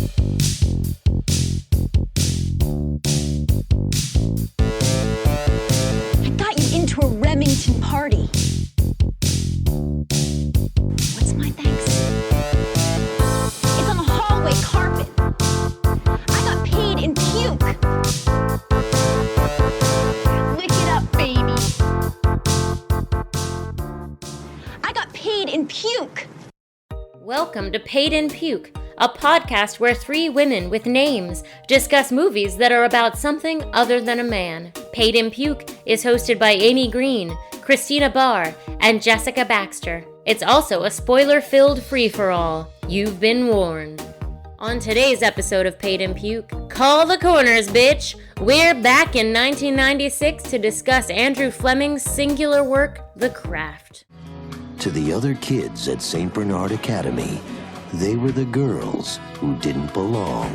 I got you into a Remington party. What's my thanks? It's on the hallway carpet. I got paid in puke. Lick it up, baby. I got paid in puke. Welcome to Paid in Puke, a podcast where three women with names discuss movies that are about something other than a man. Paid in Puke is hosted by Amy Green, Christina Barr, and Jessica Baxter. It's also a spoiler-filled free-for-all. You've been warned. On today's episode of Paid in Puke, call the corners, bitch! We're back in 1996 to discuss Andrew Fleming's singular work, The Craft. To the other kids at St. Bernard Academy, they were the girls who didn't belong.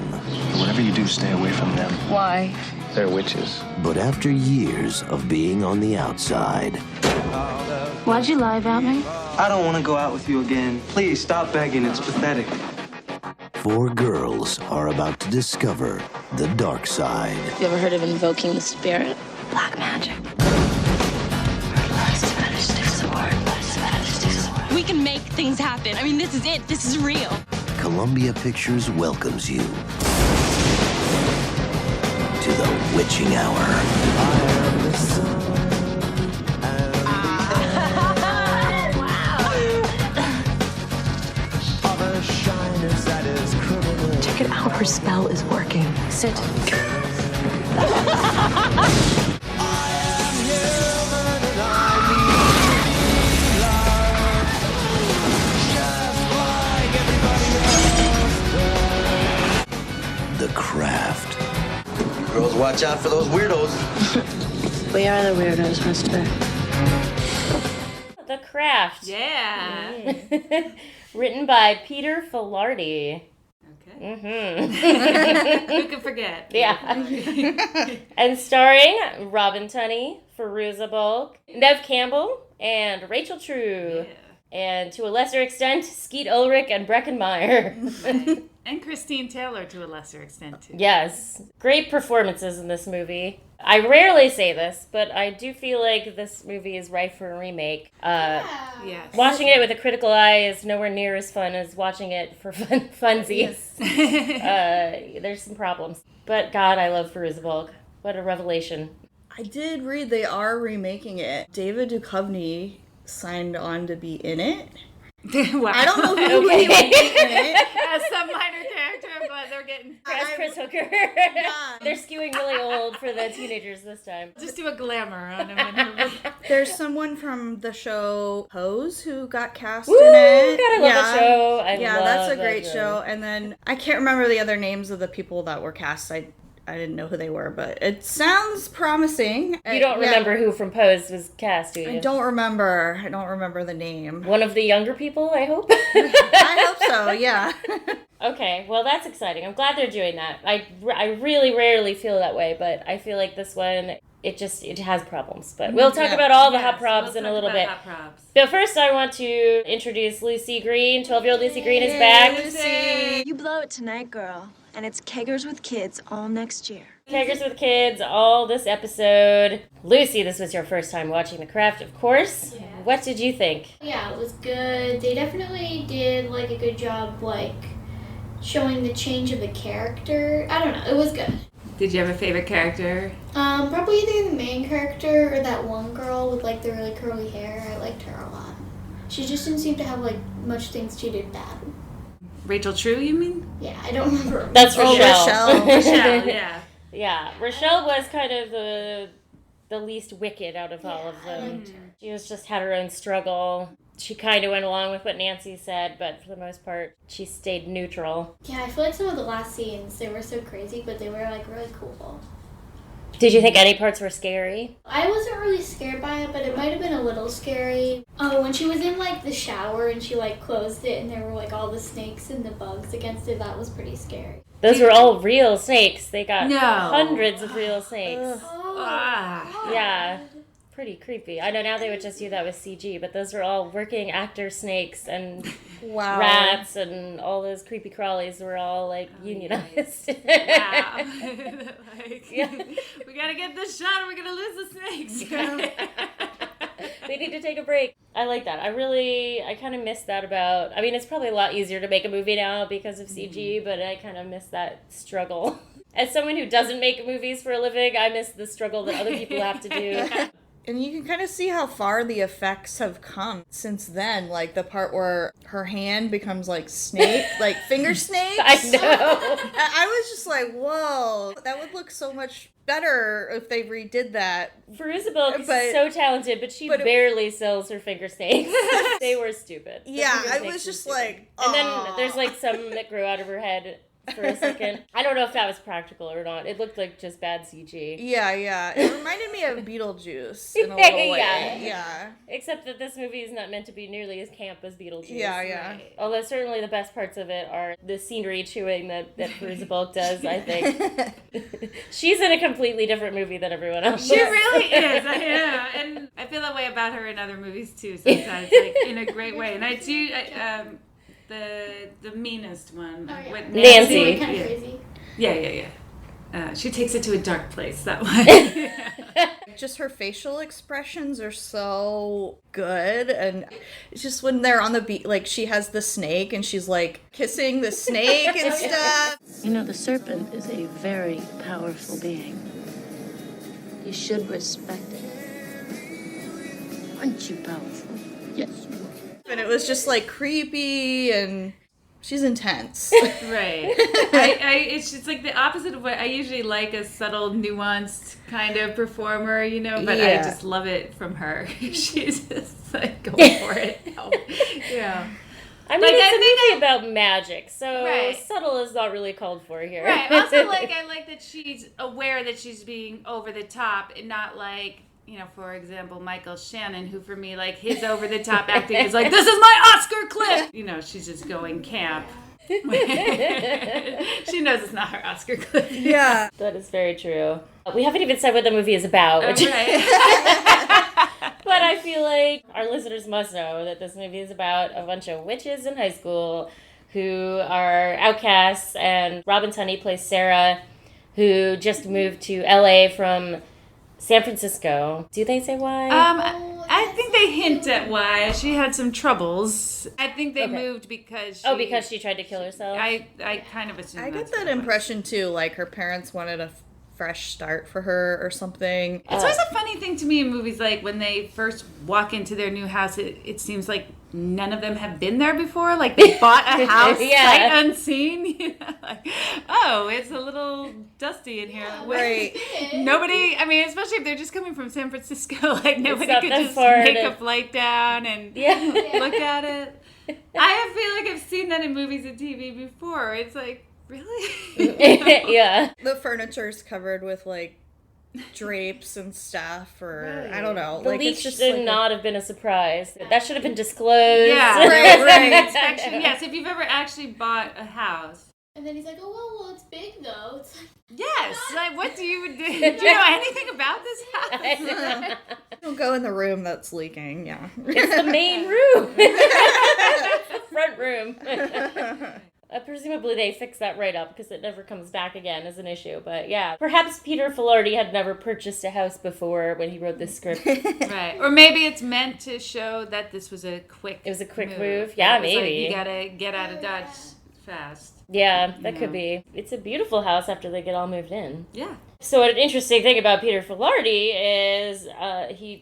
Whatever you do, stay away from them. Why? They're witches. But after years of being on the outside, Why'd you lie about me? I don't want to go out with you again. Please, stop begging. It's pathetic. four girls are about to discover the dark side. You ever heard of invoking the spirit? Black magic. We can make things happen. I mean, this is it. This is real. Columbia Pictures welcomes you to the witching hour. Check it out. Her spell is working. Sit. The Craft. Girls, watch out for those weirdos. We are the weirdos, mister. The Craft. Yeah. Written by Peter Filardi. Okay. Who could forget? Yeah. And starring Robin Tunney, Fairuza Balk, Nev Campbell, and Rachel True. Yeah. And to a lesser extent, Skeet Ulrich and Breckin Meyer. And Christine Taylor to a lesser extent, too. Yes. Great performances in this movie. I rarely say this, but I do feel like this movie is ripe for a remake. Yes. Watching it with a critical eye is nowhere near as fun as watching it for funsies. There's some problems. But God, I love Fairuza Balk. What a revelation. I did read they are remaking it. David Duchovny signed on to be in it. Wow. I don't know who he would be in it. As some minor character, but they're getting... Chris Hooker. Yeah. They're skewing really old for the teenagers this time. Just do a glamour on him. There's someone from the show Pose who got cast Woo, in it. God, I love that show. That's a great show. And then I can't remember the other names of the people that were cast. I didn't know who they were, but it sounds promising. You don't remember who from Pose was cast, do you? I don't remember the name. One of the younger people, I hope? I hope so, yeah. Okay, well, that's exciting. I'm glad they're doing that. I really rarely feel that way, but I feel like this one, it has problems. But we'll talk about all the hot probs in a little bit. But first, I want to introduce Lucy Green. 12-year-old Lucy Green is back. Lucy. You blow it tonight, girl. And it's Keggers with Kids all next year. Keggers with Kids, all this episode. Lucy, this was your first time watching The Craft, of course. Yeah. What did you think? Yeah, it was good. They definitely did like a good job showing the change of the character. I don't know, it was good. Did you have a favorite character? Probably either the main character or that one girl with the really curly hair. I liked her a lot. She just didn't seem to have much things she did bad. Rachel True, you mean? Yeah, I don't remember. That's Rochelle. Rochelle, yeah. Yeah, Rochelle was kind of the least wicked out of all of them. She just had her own struggle. She kind of went along with what Nancy said, but for the most part, she stayed neutral. Yeah, I feel like some of the last scenes, they were so crazy, but they were really cool. Did you think any parts were scary? I wasn't really scared by it, but it might have been a little scary. Oh, when she was in the shower and she closed it and there were all the snakes and the bugs against it, that was pretty scary. Those were all real snakes. They got hundreds of real snakes. Ah. Yeah. pretty creepy. I know now they would just do that with CG, but those are all working actor snakes and rats and all those creepy crawlies were all like unionized. Wow. We gotta get this shot or we're gonna lose the snakes. We need to take a break. I like that. I kind of miss that about, I mean, it's probably a lot easier to make a movie now because of CG, but I kind of miss that struggle. As someone who doesn't make movies for a living, I miss the struggle that other people have to do. And you can kind of see how far the effects have come since then. Like the part where her hand becomes like snake, like finger snakes. I know. I was just like, whoa, that would look so much better if they redid that. Fairuza Balk is so talented, but she barely sells her finger snakes. They were stupid. Yeah, I was just like, and then there's like some that grew out of her head for a second. I don't know if that was practical or not. It looked like just bad CG. Yeah. It reminded me of Beetlejuice in a little way. Yeah. Except that this movie is not meant to be nearly as camp as Beetlejuice. Yeah. Right. Although certainly the best parts of it are the scenery chewing that Fairuza Balk does, I think. She's in a completely different movie than everyone else. She really is. Yeah. And I feel that way about her in other movies too sometimes, like in a great way. And I do... The meanest one with Nancy. Kind of crazy. Yeah. She takes it to a dark place that way. Just her facial expressions are so good, and it's just when they're on the beach, like she has the snake and she's like kissing the snake and stuff. You know, the serpent is a very powerful being. You should respect it. Aren't you powerful? Yes. And it was just like creepy, and she's intense. Right. It's just like the opposite of what I usually like, a subtle, nuanced kind of performer, you know, but I just love it from her. She's just like going for it. Yeah. I mean, it's a movie about magic, so subtle is not really called for here. Right. Also, I like that she's aware that she's being over the top and not like, you know, for example, Michael Shannon, who for me, like, his over-the-top acting is like, this is my Oscar clip! You know, she's just going camp. She knows it's not her Oscar clip. Yeah. That is very true. We haven't even said what the movie is about. Which right. But I feel like our listeners must know that this movie is about a bunch of witches in high school who are outcasts, and Robin Tunney plays Sarah, who just moved to LA from San Francisco. Do they say why? I think they hint at why. She had some troubles. I think they moved because she... because she tried to kill herself? I kind of assume I get that impression too, like her parents wanted a fresh start for her or something. It's always a funny thing to me in movies, like when they first walk into their new house, it seems like none of them have been there before. Like they bought a house sight unseen. You know, like, oh, it's a little dusty in here. Right. Nobody, I mean, especially if they're just coming from San Francisco, like nobody could just make a flight down and look at it. I feel like I've seen that in movies and TV before. It's like, really? Yeah. The furniture's covered with like drapes and stuff, or I don't know. The like leak it's just should like not have been a surprise. That should have been disclosed. Yeah, right. Inspection. Yes, if you've ever actually bought a house. And then he's like, oh, well, it's big, though. It's like, yes, like, what do you do? Do you know anything about this house? Don't go in the room that's leaking, It's the main room. The front room. Presumably they fix that right up because it never comes back again as an issue. But yeah, perhaps Peter Filardi had never purchased a house before when he wrote this script. Right. Or maybe it's meant to show that this was a quick It was a quick move. Yeah, maybe. Like, you gotta get out of Dodge fast. Yeah, that could be. It's a beautiful house after they get all moved in. Yeah. So an interesting thing about Peter Filardi is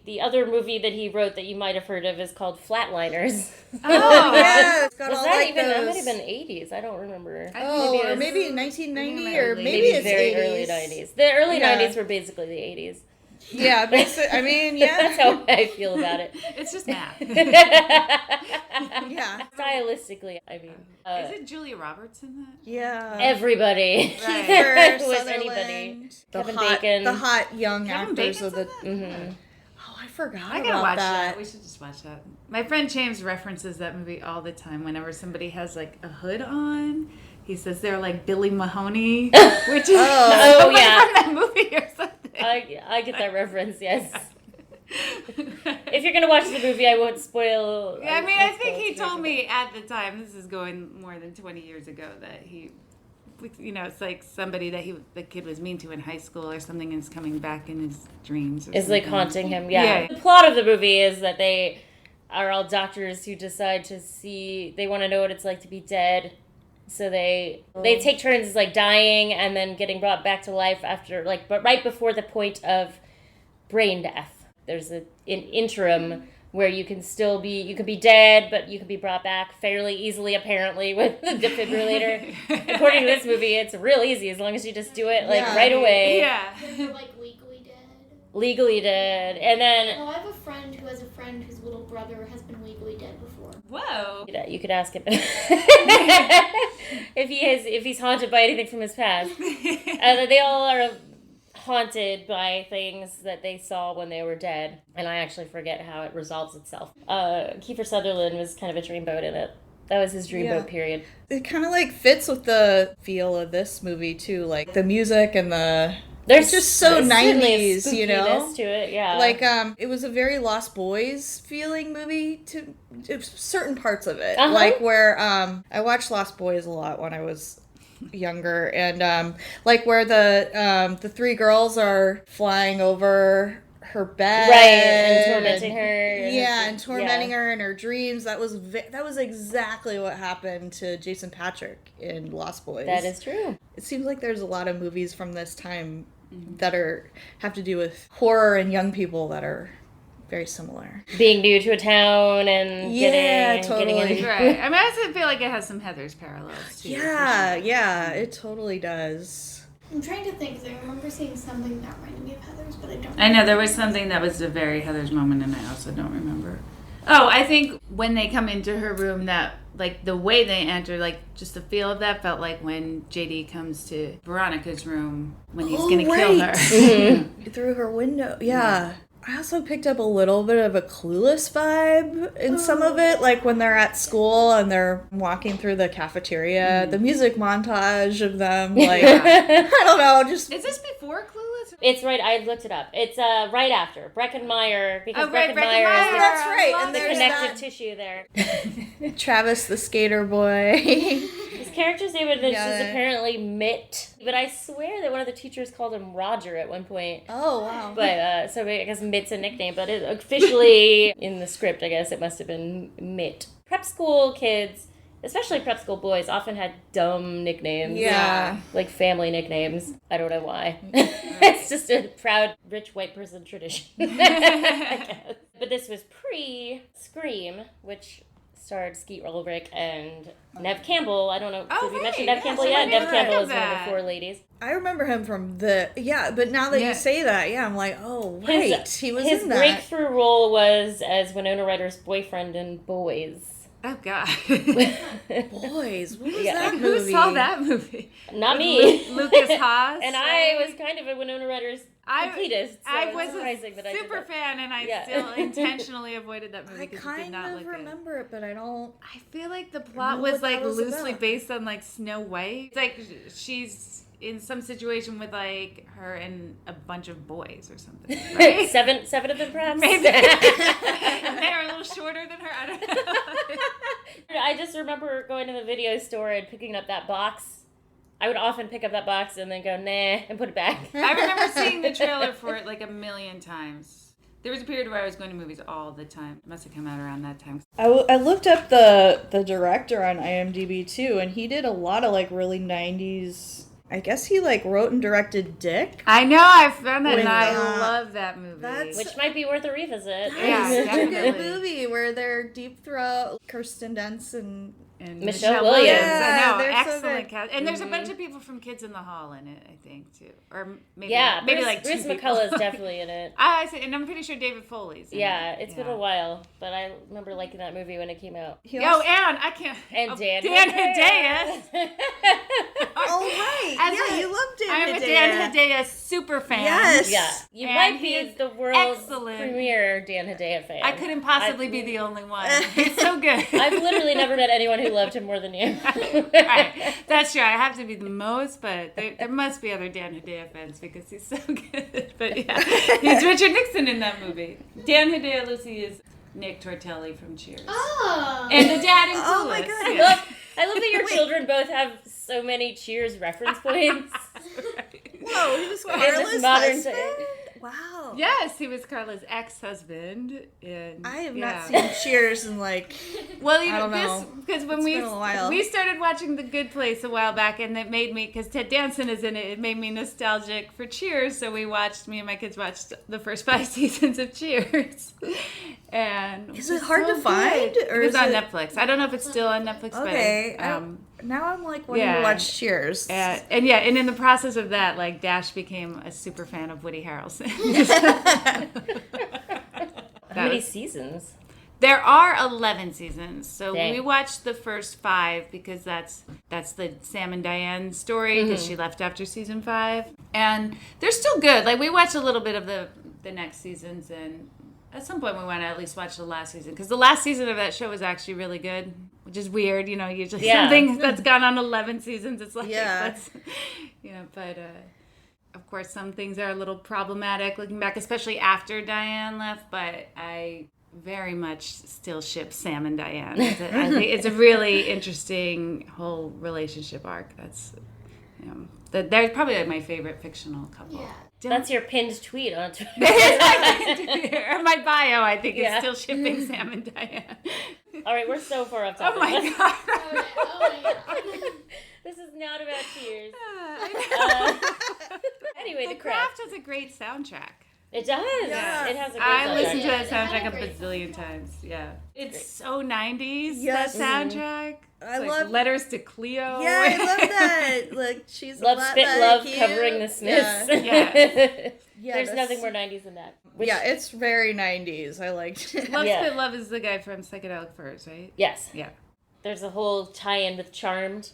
the other movie that he wrote that you might have heard of is called Flatliners. Oh, yeah. It's got Was all that like even, those... that might have been 80s. I don't remember. Or maybe 1990, or maybe it's very 80s. early 90s. The early 90s were basically the 80s. Yeah, basically, I mean, yeah. That's how I feel about it. It's just math. Yeah. Stylistically, I mean. Is it Julia Roberts in that? Yeah. Everybody. Kiefer Who is Sutherland, anybody? the Kevin hot, Bacon. the hot young Kevin actors Bacon's of the. Mm-hmm. Oh, I forgot I gotta about watch that. We should just watch that. My friend James references that movie all the time. Whenever somebody has like a hood on, he says they're like Billy Mahoney, which is yeah, from that movie or something. I get that reference. Yes. If you're gonna watch the movie, I won't spoil. Yeah, I mean, I think he told me at the time, this is going more than 20 years ago, that he, you know, it's like somebody that the kid was mean to in high school or something is coming back in his dreams. It's like haunting him, yeah. The plot of the movie is that they are all doctors who decide they want to know what it's like to be dead. So they take turns like dying and then getting brought back to life after, but right before the point of brain death. There's an interim where you can be dead, but you can be brought back fairly easily, apparently, with the defibrillator. According to this movie, it's real easy as long as you just do it right away. Yeah. You're like legally dead. Legally dead, and then. Oh, I have a friend who has a friend whose little brother has been legally dead before. Whoa. You could ask him if he's haunted by anything from his past. They all are haunted by things that they saw when they were dead, and I actually forget how it resolves itself. Kiefer Sutherland was kind of a dreamboat in it. That was his dreamboat period. It kind of fits with the feel of this movie too, like the music and There's just so 90s, you know? To it, yeah. It was a very Lost Boys feeling movie to certain parts of it. Uh-huh. Where I watched Lost Boys a lot when I was younger, and where the three girls are flying over her bed, right, and tormenting her. And tormenting her in her dreams. That was exactly what happened to Jason Patric in Lost Boys. That is true. It seems like there's a lot of movies from this time that have to do with horror and young people that are very similar. Being new to a town and getting in. Right. I mean, I also feel like it has some Heather's parallels too. Yeah, it totally does. I'm trying to think, because I remember seeing something that reminded me of Heather's, but I don't remember. I know, there was something that was a very Heather's moment, and I also don't remember. Oh, I think when they come into her room, that, the way they enter, just the feel of that felt like when JD comes to Veronica's room when he's going to kill her. Mm-hmm. Through her window, yeah. I also picked up a little bit of a Clueless vibe in some of it, when they're at school and they're walking through the cafeteria, the music montage of them, I don't know, just... Is this before Clueless? It's right, I looked it up. It's right after. Breckenmeyer, because Breckenmeyer is that's right, and the there's connective tissue there. Travis the skater boy. His character's name is apparently Mitt, but I swear that one of the teachers called him Roger at one point. Oh, wow. But, so I guess Mitt's a nickname, but officially in the script, I guess it must have been Mitt. Prep school kids, especially prep school boys, often had dumb nicknames. Yeah. Like family nicknames. I don't know why. It's just a proud, rich white person tradition, I guess. But this was pre-Scream, which starred Skeet Ulrich and Neve Campbell. I don't know. Did we mention Neve Campbell yet? Neve Campbell is one of the four ladies. I remember him from but now that you say that, I'm like, oh, right. He was in that. His breakthrough role was as Winona Ryder's boyfriend in Boys. Oh, God. Boys, what was that movie? Who saw that movie? Not me. Lucas Haas. And I was kind of a Winona Ryder's completist. So I was a super fan, and I still intentionally avoided that movie because it did not look good. I kind of remember it, but I don't... I feel like the plot was loosely based on Snow White. It's she's in some situation with her and a bunch of boys or something, right? seven of them perhaps? Maybe. And they're a little shorter than her. I don't know. I just remember going to the video store and picking up that box. I would often pick up that box and then go, nah, and put it back. I remember seeing the trailer for it a million times. There was a period where I was going to movies all the time. It must have come out around that time. I looked up the director on IMDb too, and he did a lot of really 90s... I guess he wrote and directed Dick. I know, I found that, and I love that movie. Which might be worth a revisit. Yeah, definitely. It's a good movie where they're Deep Throat, Kirsten Dunst, and Michelle Williams. Yeah, I know, they're excellent so cast. And there's a bunch of people from Kids in the Hall in it, I think, too. Or maybe Bruce McCullough's definitely in it. And I'm pretty sure David Foley's in it. It's been a while, but I remember liking that movie when it came out. And I can't... And Dan Hedaya. Oh, right. You loved Dan Dan Hedaya super fan. Yes. Yeah, you And might be he's the world's excellent. premier Dan Hedaya fan. I couldn't possibly be the only one. He's so good. I've literally never met anyone who loved him more than you. Right. That's true. I have to be the most, but there must be other Dan Hedaya fans because he's so good. But yeah, he's Richard Nixon in that movie. Dan Hedaya, Lucy, is Nick Tortelli from Cheers. Oh. And the dad in Clueless. Oh my God. Yeah. I love that your children both have so many Cheers reference points. Whoa, he was In Carla's this modern husband? day. Wow. Yes, he was Carla's ex-husband. And, I have yeah. not seen Cheers in like. Well, you I know, don't know. because when It's been a while. we started watching The Good Place a while back, and it made me, because Ted Danson is in it, it made me nostalgic for Cheers. So me and my kids watched the first 5 seasons of Cheers. And Is it hard to find, Or or it was is on it- Netflix. I don't know if it's still on Netflix. Okay. But, Now I'm like wanting yeah. to watch Cheers. and in the process of that, like Dash became a super fan of Woody Harrelson. How many seasons? There are 11 seasons, so Dang. we watched the first 5 because that's the Sam and Diane story because she left after season 5, and they're still good. Like we watched a little bit of the next seasons, and at some point we want to at least watch the last season because the last season of that show was actually really good, which is weird. You know, usually something that's gone on 11 seasons, it's like that's, but. Of course, some things are a little problematic looking back, especially after Diane left, but I very much still ship Sam and Diane. I think it's a really interesting whole relationship arc. That's, they're probably like my favorite fictional couple. Yeah. That's your pinned tweet on Twitter. My bio, I think, is still shipping Sam and Diane. All right, we're so far off topic. Oh my God. Oh my god. This is not about Cheers. Anyway, The The Craft has a great soundtrack. It does. Yeah. It has a great I soundtrack. listened to that Yeah, soundtrack they a had a great bazillion times. Yeah. It's so 90s, Yes. that soundtrack. I It's like love- Letters to Cleo. Yeah, I love that. Like she's Love a lot Spit like Love you. covering the Smiths. Yeah. Yeah, There's that's- nothing more 90s than that. Which- Yeah, it's very 90s. I liked it. Love Yeah. Spit Love is the guy from Psychedelic Furs, right? Yes. Yeah. There's a whole tie-in with Charmed.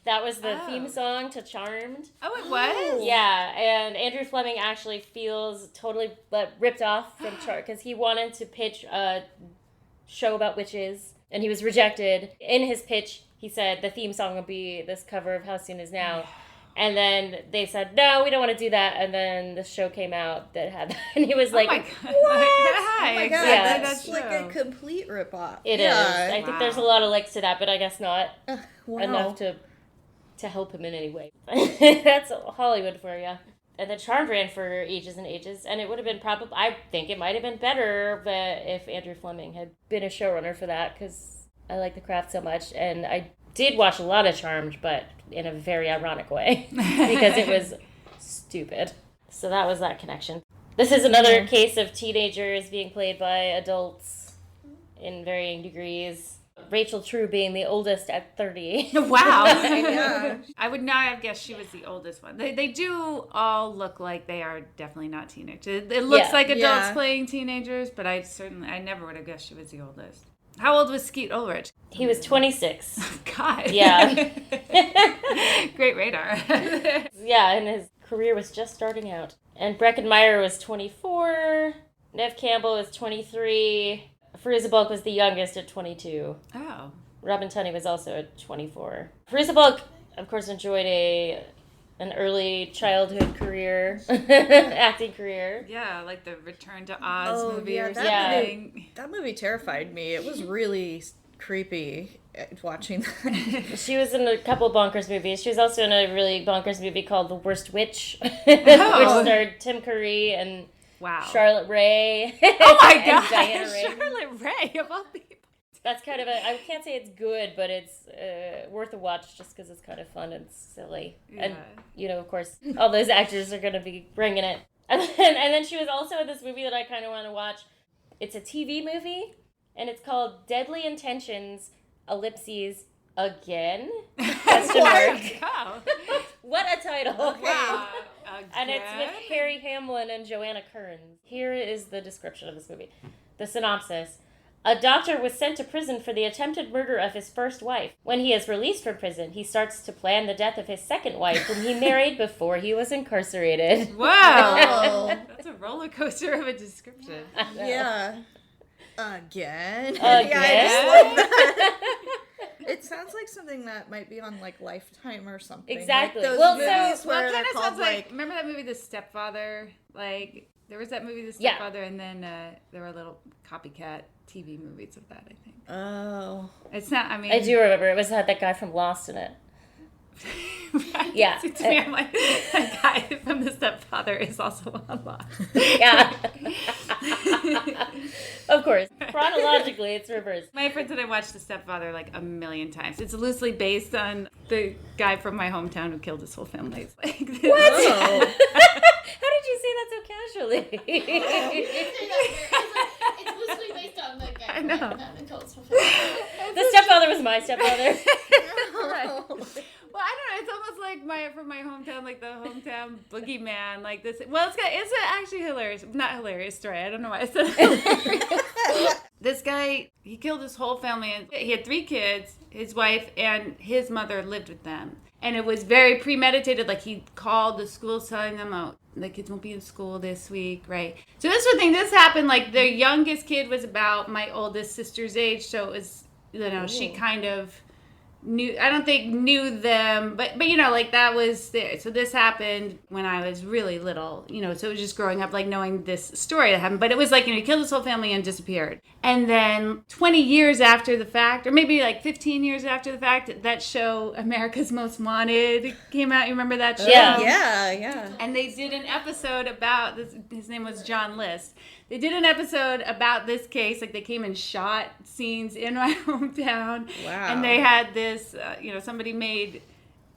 That was the theme song to Charmed. Oh, it was? Yeah, and Andrew Fleming actually feels totally ripped off from Charmed because he wanted to pitch a show about witches, and he was rejected. In his pitch, he said the theme song would be this cover of How Soon Is Now. And then they said, no, we don't want to do that. And then the show came out that had that. And he was like, oh my God. Oh Hi, my god, Yeah. that's like a complete ripoff. It is. I think there's a lot of likes to that, but I guess not Wow. enough to help him in any way. That's Hollywood for you. And the Charmed ran for ages and ages, and it would have been I think it might have been better if Andrew Fleming had been a showrunner for that, because I like The Craft so much, and I did watch a lot of Charmed, but in a very ironic way, because it was stupid. So that was that connection. This is another case of teenagers being played by adults in varying degrees. Rachel True being the oldest at 30. Wow. Yeah. I would not have guessed she was the oldest one. They do all look like they are definitely not teenagers. It looks like adults playing teenagers, but I never would have guessed she was the oldest. How old was Skeet Ulrich? He was 26. God. Yeah. Great radar. Yeah, and his career was just starting out. And Breckenmeyer was 24. Nev Campbell was 23. Fairuza Balk was the youngest at 22. Oh. Robin Tunney was also at 24. Fairuza Balk, of course, enjoyed an early childhood career, acting career. Yeah, like the Return to Oz movie or that something. movie, that movie terrified me. It was really creepy watching that. She was in a couple Bonkers movies. She was also in a really Bonkers movie called The Worst Witch, which starred Tim Curry and Charlotte Rae. Oh my God, Diana Rigg. Charlotte Rae of all people. That's kind of I can't say it's good, but it's worth a watch just because it's kind of fun and silly. Yeah. And, of course, all those actors are going to be bringing it. And then she was also in this movie that I kind of want to watch. It's a TV movie, and it's called Deadly Intentions, ellipses, again? Question mark. Oh. What a title. Wow. And it's with Harry Hamlin and Joanna Kearns. Here is the description of this movie. The synopsis. A doctor was sent to prison for the attempted murder of his first wife. When he is released from prison, he starts to plan the death of his second wife, whom he married before he was incarcerated. Wow. That's a roller coaster of a description. Yeah. Again? Again? Yeah, I just love that. It sounds like something that might be on, like, Lifetime or something. Exactly. Like those Well, movies so- where Well, it they're kind of called, sounds like, remember that movie, The Stepfather? Like, there was that movie, The Yeah. Stepfather, and then there were little copycat TV movies of that, I think. Oh. It's not, I mean... I do remember. It had that guy from Lost in it. Right? Yeah. To me, I'm like, that guy from The Stepfather is also on Lost. Yeah. Of course. Chronologically, it's reversed. My friends and I watched The Stepfather like a million times. It's loosely based on the guy from my hometown who killed his whole family. It's like this. What? Oh. How did you say that so casually? It's loosely based on the guy. I know. The stepfather was my stepfather. Right. Well, I don't know. It's almost like from my hometown, like the hometown boogeyman, like this. Well, it's actually hilarious. Not hilarious story. I don't know why I said it. This guy, he killed his whole family, and he had 3 kids. His wife and his mother lived with them, and it was very premeditated. Like, he called the schools telling them, "Oh, the kids won't be in school this week," right? So this one thing, this happened. Like, the youngest kid was about my oldest sister's age, so it was, she kind of knew them, but like that was there. So this happened when I was really little, so it was just growing up, like knowing this story that happened. But it was like, he killed his whole family and disappeared. And then 20 years after the fact, or maybe like 15 years after the fact, that show America's Most Wanted came out. You remember that show? Yeah. Yeah. And they did an episode about this. His name was John List. They did an episode about this case. Like, they came and shot scenes in my hometown. Wow. And they had this, somebody made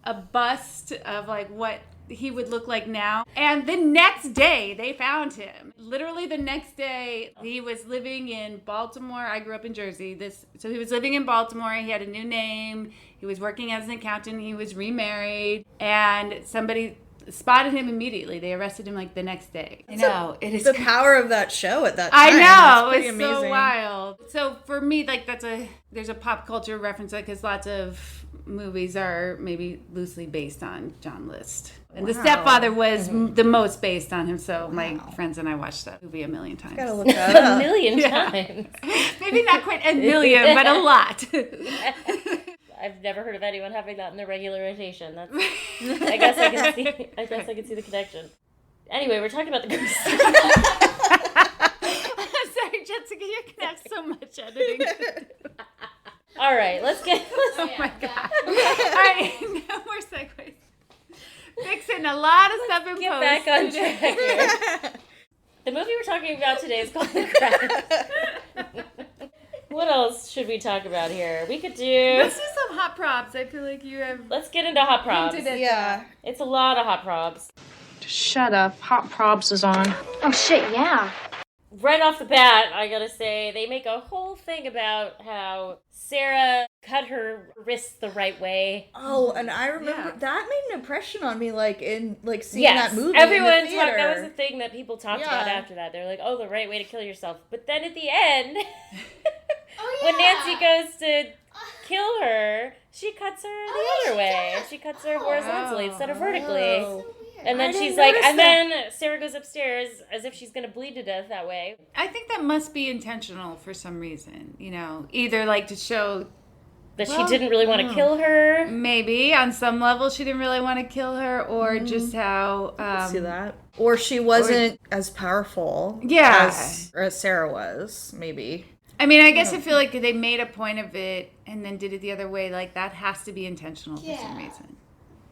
a bust of like what he would look like now. And the next day they found him. Literally the next day, he was living in Baltimore. I grew up in Jersey. So he was living in Baltimore. He had a new name. He was working as an accountant. He was remarried. And somebody spotted him immediately. They arrested him like the next day. I know. It is The power of that show at that time. I know. It's It's pretty so amazing. wild. So for me, like, there's a pop culture reference, because lots of movies are maybe loosely based on John List. And The Stepfather was the most based on him, so my friends and I watched that movie a million times. Gotta look that up. A million times. Maybe not quite a million, but a lot. I've never heard of anyone having that in their regular rotation. That's, I guess I can see the connection. Anyway, we're talking about the ghost. I'm sorry, Jessica, you're gonna have so much editing to do. All right, let's get. Oh my god! All right, no more segues. Fixing a lot of stuff in Get post. back on track here. The movie we're talking about today is called The Craft. What else should we talk about here? We could do. Let's do some hot props. I feel like you have. Let's get into hot props. Yeah. It's a lot of hot props. Shut up. Hot Probs is on. Oh shit, yeah. Right off the bat, I gotta say, they make a whole thing about how Sarah cut her wrists the right way. Oh, and I remember Yeah. that made an impression on me, like in seeing Yes, that movie. everyone in the theater. that was the thing that people talked about Yeah. after that. They're like, "Oh, the right way to kill yourself." But then at the end, Oh yeah. when Nancy goes to kill her, she cuts her the other way. does. She cuts her horizontally instead of vertically. Oh. And then I didn't she's like, notice and then Sarah goes upstairs as if she's gonna bleed to death that way. I think that must be intentional for some reason. Either like to show. That Well, she didn't really want to kill her. Maybe on some level she didn't really want to kill her, or just how. See that? Or she wasn't as powerful. Yeah. as Sarah was. Maybe. I mean, I guess I feel like they made a point of it and then did it the other way. Like, that has to be intentional for some Yeah. reason.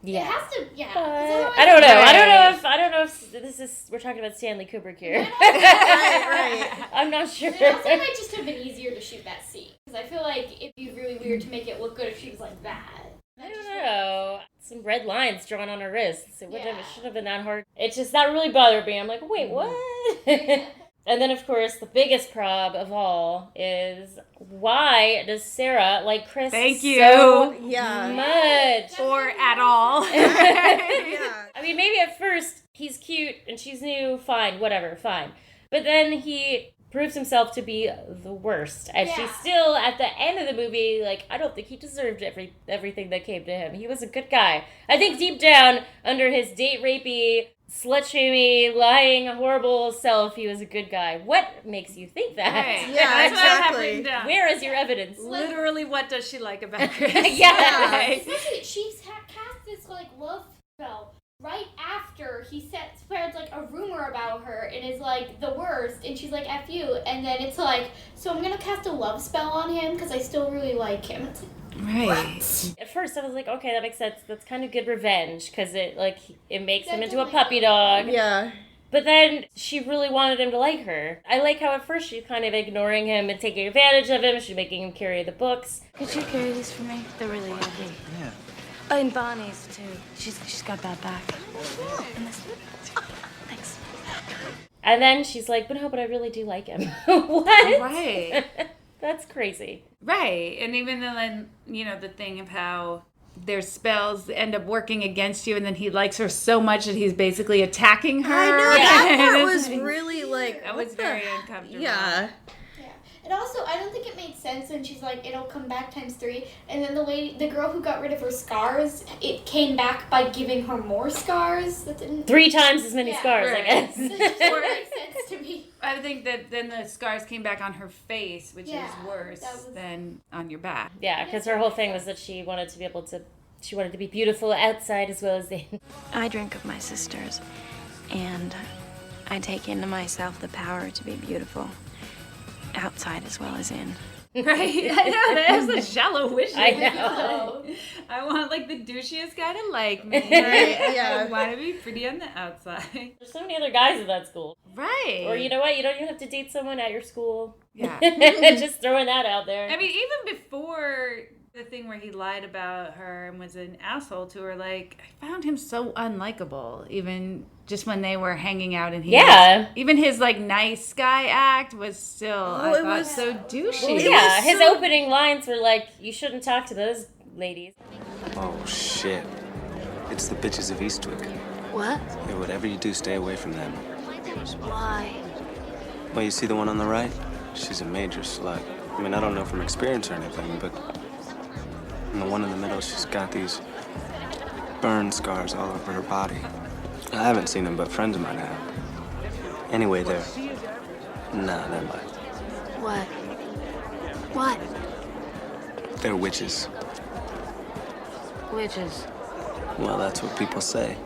It has to, yeah. I don't know. I don't know if this is. We're talking about Stanley Kubrick here. Right. I'm not sure. It also might just have been easier to shoot that scene. Because I feel like it'd be really weird to make it look good if she was like that. I don't know. Some red lines drawn on her wrists. It Yeah. shouldn't have been that hard. It's just that really bothered me. I'm like, wait, what? And then, of course, the biggest prob of all is why does Sarah like Chris Thank you. so Yeah. much? Or at all. Yeah. I mean, maybe at first he's cute and she's new, fine, whatever, fine. But then he proves himself to be the worst. And she's still, at the end of the movie, like, I don't think he deserved everything that came to him. He was a good guy. I think deep down, under his date rapey, slut-shamey, lying, horrible self, he was a good guy. What makes you think that? Right. Yeah, That's what I have exactly. written down. Where is your evidence? Literally, what does she like about Chris? Especially, she's cast this, like, love spell right after he spreads, like, a rumor about her and is, like, the worst, and she's like, F you, and then it's like, so I'm gonna cast a love spell on him because I still really like him. It's like, Right. what? At first, I was like, okay, that makes sense. That's kind of good revenge, because it makes him into a puppy dog. Yeah. But then she really wanted him to like her. I like how at first she's kind of ignoring him and taking advantage of him. She's making him carry the books. Could you carry these for me? They're really heavy. Yeah. Oh, and Bonnie's too. She's got that back. And this. Thanks. And then she's like, but I really do like him. What? Right. That's crazy. Right. And even then, the thing of how their spells end up working against you, and then he likes her so much that he's basically attacking her. I know, that part was really, like, That what was the very heck? uncomfortable. Yeah. And also, I don't think it made sense when she's like, it'll come back ×3, and then the girl who got rid of her scars, it came back by giving her more scars. That didn't... 3 times as many scars, right. I guess. That just didn't make sense to me. I think that then the scars came back on her face, which Yeah, is worse that was- than on your back. Yeah, because her whole thing was that she wanted to be beautiful outside as well as in. I drink of my sisters, and I take into myself the power to be beautiful, outside as well as in. Right? I know, that's a shallow wish. I know. I want, like, the douchiest guy to like me. Right, yeah. I want to be pretty on the outside. There's so many other guys at that school. Right. Or you know what? You don't even have to date someone at your school. Yeah. Just throwing that out there. I mean, even before the thing where he lied about her and was an asshole to her, like, I found him so unlikable, even just when they were hanging out, and even his, like, nice guy act was still, I thought, so douchey. Well, yeah, his opening lines were like, you shouldn't talk to those ladies. Oh, shit. It's the bitches of Eastwick. What? Yeah, whatever you do, stay away from them. Why? Well, you see the one on the right? She's a major slut. I mean, I don't know from experience or anything, but... And the one in the middle, she's got these burn scars all over her body. I haven't seen them, but friends of mine have. Anyway, they're... Nah, never mind. What? What? They're witches. Witches. Well, that's what people say.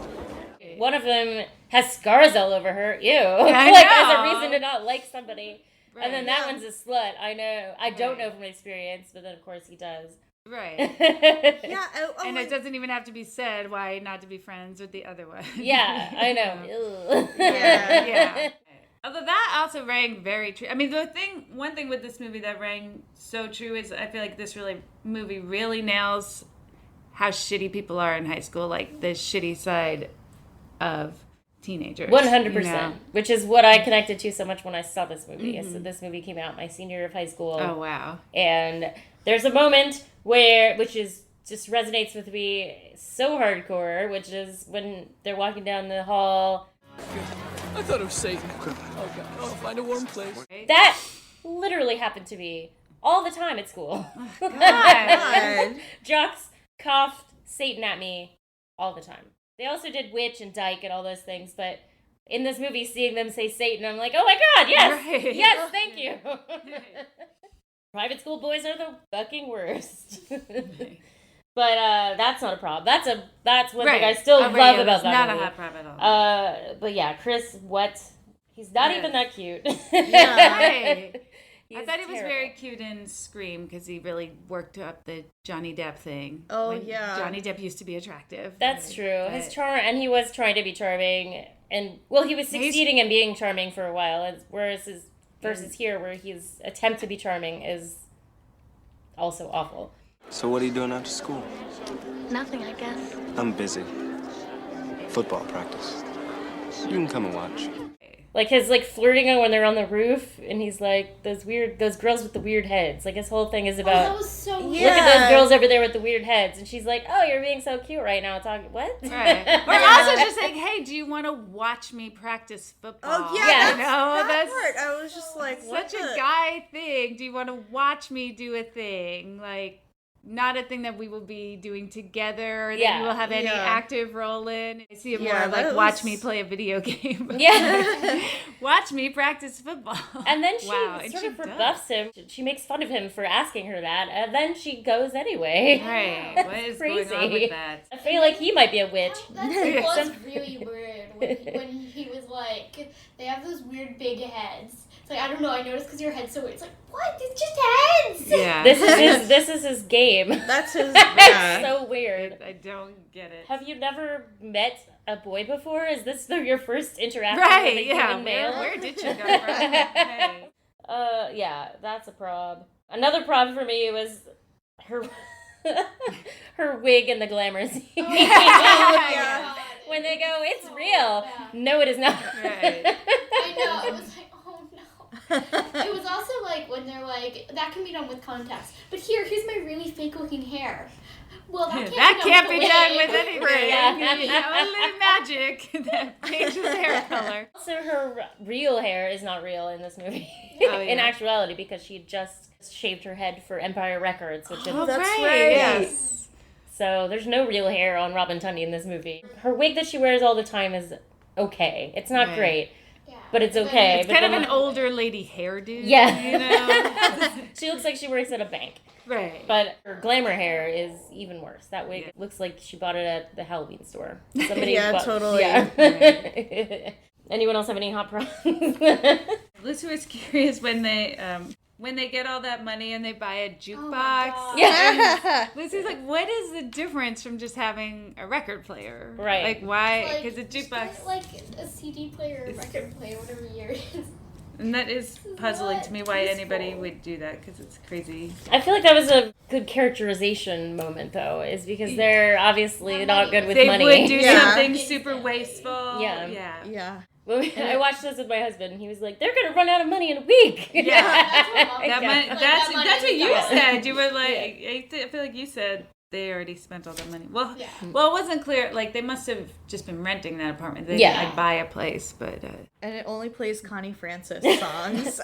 One of them has scars all over her. Ew. I Like, know. as a reason to not like somebody. Right. And then that one's a slut. I know. I don't know from experience, but then, of course, he does. Right. Yeah. And it doesn't even have to be said why not to be friends with the other one. Yeah, I know. Ew. Yeah. Although that also rang very true. I mean, one thing with this movie that rang so true is I feel like this movie really nails how shitty people are in high school, like the shitty side of teenagers. 100%. You know? Which is what I connected to so much when I saw this movie. So this movie came out my senior year of high school. Oh, wow. And there's a moment which just resonates with me so hardcore, which is when they're walking down the hall. I thought it was Satan. Okay, I'll find a warm place. That literally happened to me all the time at school. God. Jocks coughed Satan at me all the time. They also did witch and dyke and all those things, but in this movie, seeing them say Satan, I'm like, oh my God, yes, Right. yes, thank you. Private school boys are the fucking worst. But that's not a problem. That's one thing I still love about that not movie. a hot problem at all. But yeah, Chris, he's not even that cute. Right. I He's thought he was terrible. very cute in Scream because he really worked up the Johnny Depp thing. Oh, when yeah. Johnny Depp used to be attractive. That's true. But- His charm, and he was trying to be charming, and he was succeeding in being charming for a while. Whereas versus here, where his attempt to be charming is also awful. So what are you doing after school? Nothing, I guess. I'm busy. Football practice. You can come and watch. Like his like flirting when they're on the roof, and he's like those girls with the weird heads. Like his whole thing is about that was so weird. look at those girls over there with the weird heads, and she's like, oh, you're being so cute right now. Talking what? Right. Or also just like, hey, do you want to watch me practice football? Oh yeah, that's part. I was just like, such a guy thing. Do you want to watch me do a thing? Like, not a thing that we will be doing together or that we will have any active role in. I see it more like watch me play a video game. Yeah. Watch me practice football. And then she sort of rebuffs him. She makes fun of him for asking her that, and then she goes anyway. Right. What is crazy. going on with that? I feel like he might be a witch. That was really weird when he was like, they have those weird big heads. It's like, I don't know, I noticed because your head's so weird. It's like, what? It's just heads! Yeah. This is his game. That's his It's so weird. I don't get it. Have you never met a boy before? Is this your first interaction with a human male? Where did you go from? Hey. Yeah, that's a prob. Another prob for me was her her wig in the glamour scene. Yeah. When they go, it's real. No, it is not. Right. I know, it was like, oh no. It was also like when they're like, that can be done with contacts, but here's my really fake looking hair. Well, that can't be be done done with anything. Yeah. Only magic that changes hair color. Also, her real hair is not real in this movie. Oh, yeah. In actuality, because she just shaved her head for Empire Records, which is that's right. Yes. So there's no real hair on Robin Tunney in this movie. Her wig that she wears all the time is okay. It's not great, but it's okay. It's kind of an older lady hairdo. Yeah. You know? She looks like she works at a bank. Right. But her glamour hair is even worse. That wig looks like she bought it at the Halloween store. Somebody totally. Yeah. Right. Anyone else have any hot problems? Lucy was curious when they get all that money and they buy a jukebox. Oh yeah. Lucy's like, what is the difference from just having a record player? Right. Like, why? Like, Because a jukebox... like a CD player, a record player, whatever year it is. And that is puzzling to me why anybody would do that, because it's crazy. I feel like that was a good characterization moment, though, is because they're obviously not good with money. They would do something super wasteful. Yeah. I watched this with my husband, and he was like, they're going to run out of money in a week. Yeah. That's what you said. You were like, I feel like you said they already spent all their money. Well, it wasn't clear. Like, they must have just been renting that apartment. They didn't, like, buy a place, but... And it only plays Connie Francis songs.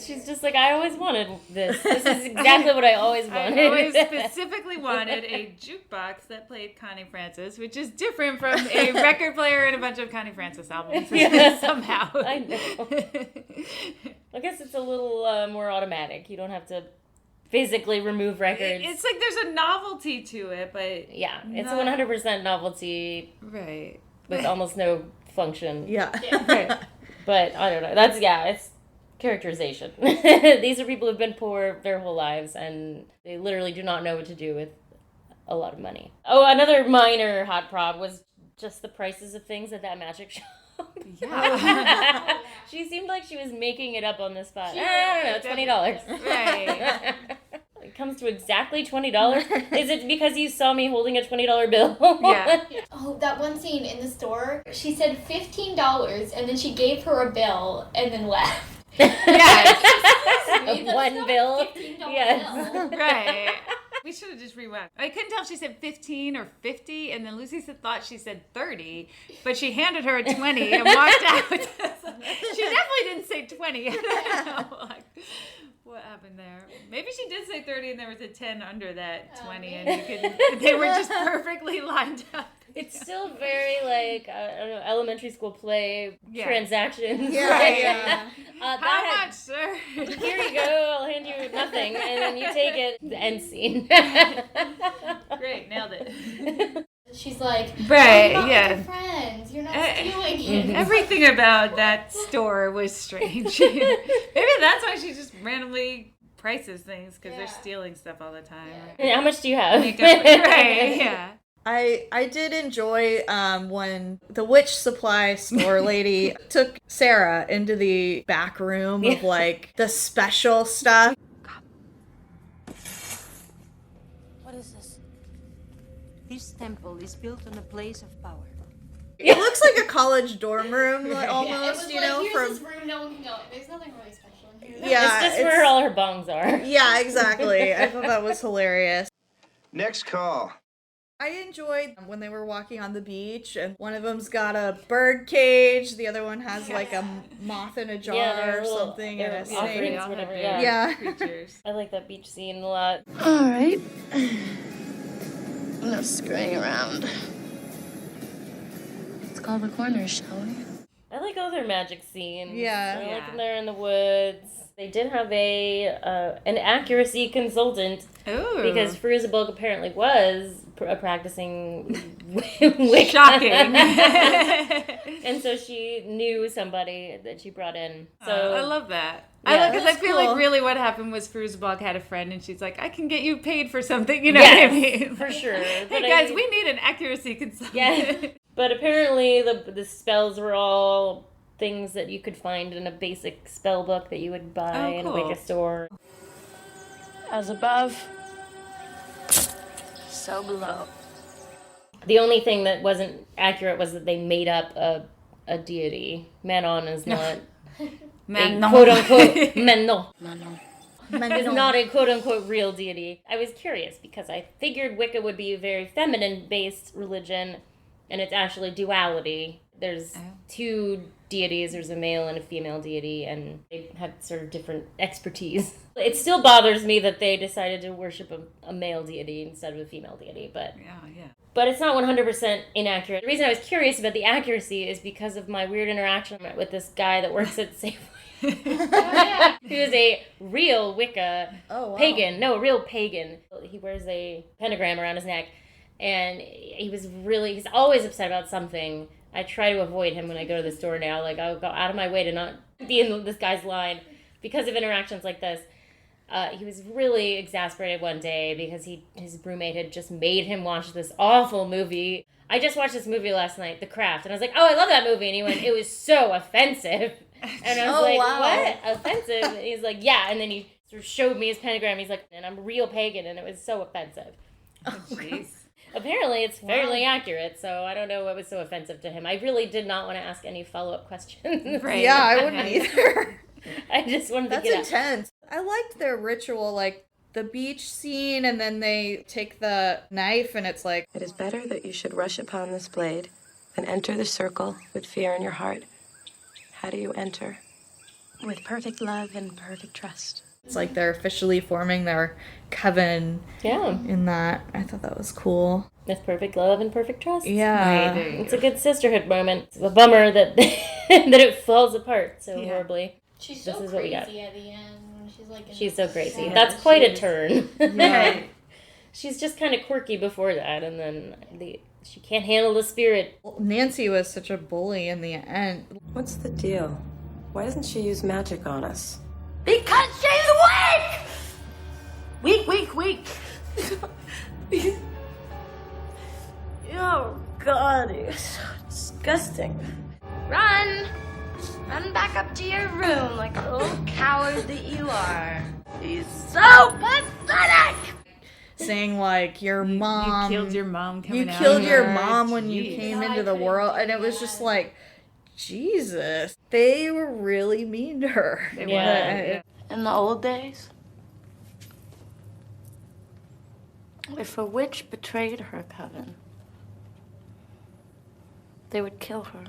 She's just like, I always wanted this. This is exactly what I always wanted. I always specifically wanted a jukebox that played Connie Francis, which is different from a record player and a bunch of Connie Francis albums somehow. I know. I guess it's a little more automatic. You don't have to physically remove records. It's like there's a novelty to it, but... Yeah, it's a 100% novelty. Right. With almost no function. Yeah. Right. But I don't know. It's characterization. These are people who've been poor their whole lives, and they literally do not know what to do with a lot of money. Oh, another minor hot prob was just the prices of things at that magic shop. Yeah. She seemed like she was making it up on the spot. I don't know, $20. Right. It comes to exactly $20. Is it because you saw me holding a $20 bill? Yeah. Oh, that one scene in the store, she said $15, and then she gave her a bill and then left. Yeah. One bill. Yes. Bill. Right. We should have just rewound. I couldn't tell if she said 15 or 50, and then Lucy thought she said 30, but she handed her a 20 and walked out. She definitely didn't say 20. I don't know. Like, what happened there? Maybe she did say 30 and there was a 10 under that 20, and they were just perfectly lined up. It's still very like I don't know, elementary school play transactions. Yeah. Right? Yeah. How much, sir? Here you go. I'll hand you nothing, and then you take it. The end scene. Great, nailed it. She's like, right, you're not with your friends. You're not stealing it. Everything about that store was strange. Maybe that's why she just randomly prices things, because they're stealing stuff all the time. Yeah. How much do you have? Right, yeah. I did enjoy when the witch supply store lady took Sarah into the back room of like the special stuff. What is this? This temple is built on a place of power. It looks looks like a college dorm room, like, almost, It was like, here's this room, no one can go in. There's nothing really special in here. Yeah, it's just where all her bongs are. Yeah, exactly. I thought that was hilarious. Next call. I enjoyed when they were walking on the beach, and one of them's got a bird cage, the other one has like a moth in a jar or something, and a snake. Yeah. I like that beach scene a lot. All right. Enough screwing around. Let's call the corners, shall we? I like all their magic scenes. Yeah. I like when they're in the woods. They did have an accuracy consultant. Ooh. Because Fairuza Balk apparently was a practicing Wicca. Shocking. And so she knew somebody that she brought in. So I love that. Yeah, Because I feel cool. like really what happened was Fairuza Balk had a friend and she's like, I can get you paid for something, you know what I mean? For sure. Hey But guys, we need an accuracy consultant. Yeah. But apparently the spells were all things that you could find in a basic spell book that you would buy in a Wicca store. As above, so below. The only thing that wasn't accurate was that they made up a deity. Manon is not Manon. a quote-unquote Manon. Manon. Is not a quote-unquote real deity. I was curious because I figured Wicca would be a very feminine-based religion, and it's actually duality. There's two deities. There's a male and a female deity, and they have sort of different expertise. It still bothers me that they decided to worship a male deity instead of a female deity, but but it's not 100% inaccurate. The reason I was curious about the accuracy is because of my weird interaction with this guy that works at Safeway. He was a real Wicca pagan. No, a real pagan. He wears a pentagram around his neck, and he's always upset about something. I try to avoid him when I go to the store now. Like, I'll go out of my way to not be in this guy's line because of interactions like this. He was really exasperated one day because his roommate had just made him watch this awful movie. I just watched this movie last night, The Craft, and I was like, oh, I love that movie. And he went, it was so offensive. And I was what? Offensive? And he's like, yeah. And then he sort of showed me his pentagram. He's like, and I'm a real pagan, and it was so offensive. Oh, jeez. Apparently, it's fairly accurate, so I don't know what was so offensive to him. I really did not want to ask any follow-up questions. Right. Yeah, I wouldn't either. I just wanted to That's get intense. I liked their ritual, like the beach scene, and then they take the knife, and it's like, It is better that you should rush upon this blade than enter the circle with fear in your heart. How do you enter? With perfect love and perfect trust. it's like they're officially forming their coven. Yeah. In that, I thought that was cool. With perfect love and perfect trust. Yeah. It's a good sisterhood moment. It's a bummer that that it falls apart so horribly. She's so This is what we got. crazy at the end. When she's like. She's so crazy. Yeah, That's quite she a is. turn. Yeah. She's just kind of quirky before that, and then she can't handle the spirit. Well, Nancy was such a bully in the end. What's the deal? Why doesn't she use magic on us? Because she's weak! Weak. Oh, God, you're so disgusting. Run back up to your room like a little coward that you are. He's so pathetic! Saying like your mom, You killed your mom coming out. you killed your of her. mom when you Jeez. came into the world, and it was just like, Jesus, they were really mean to her. Yeah. In the old days, if a witch betrayed her coven, they would kill her.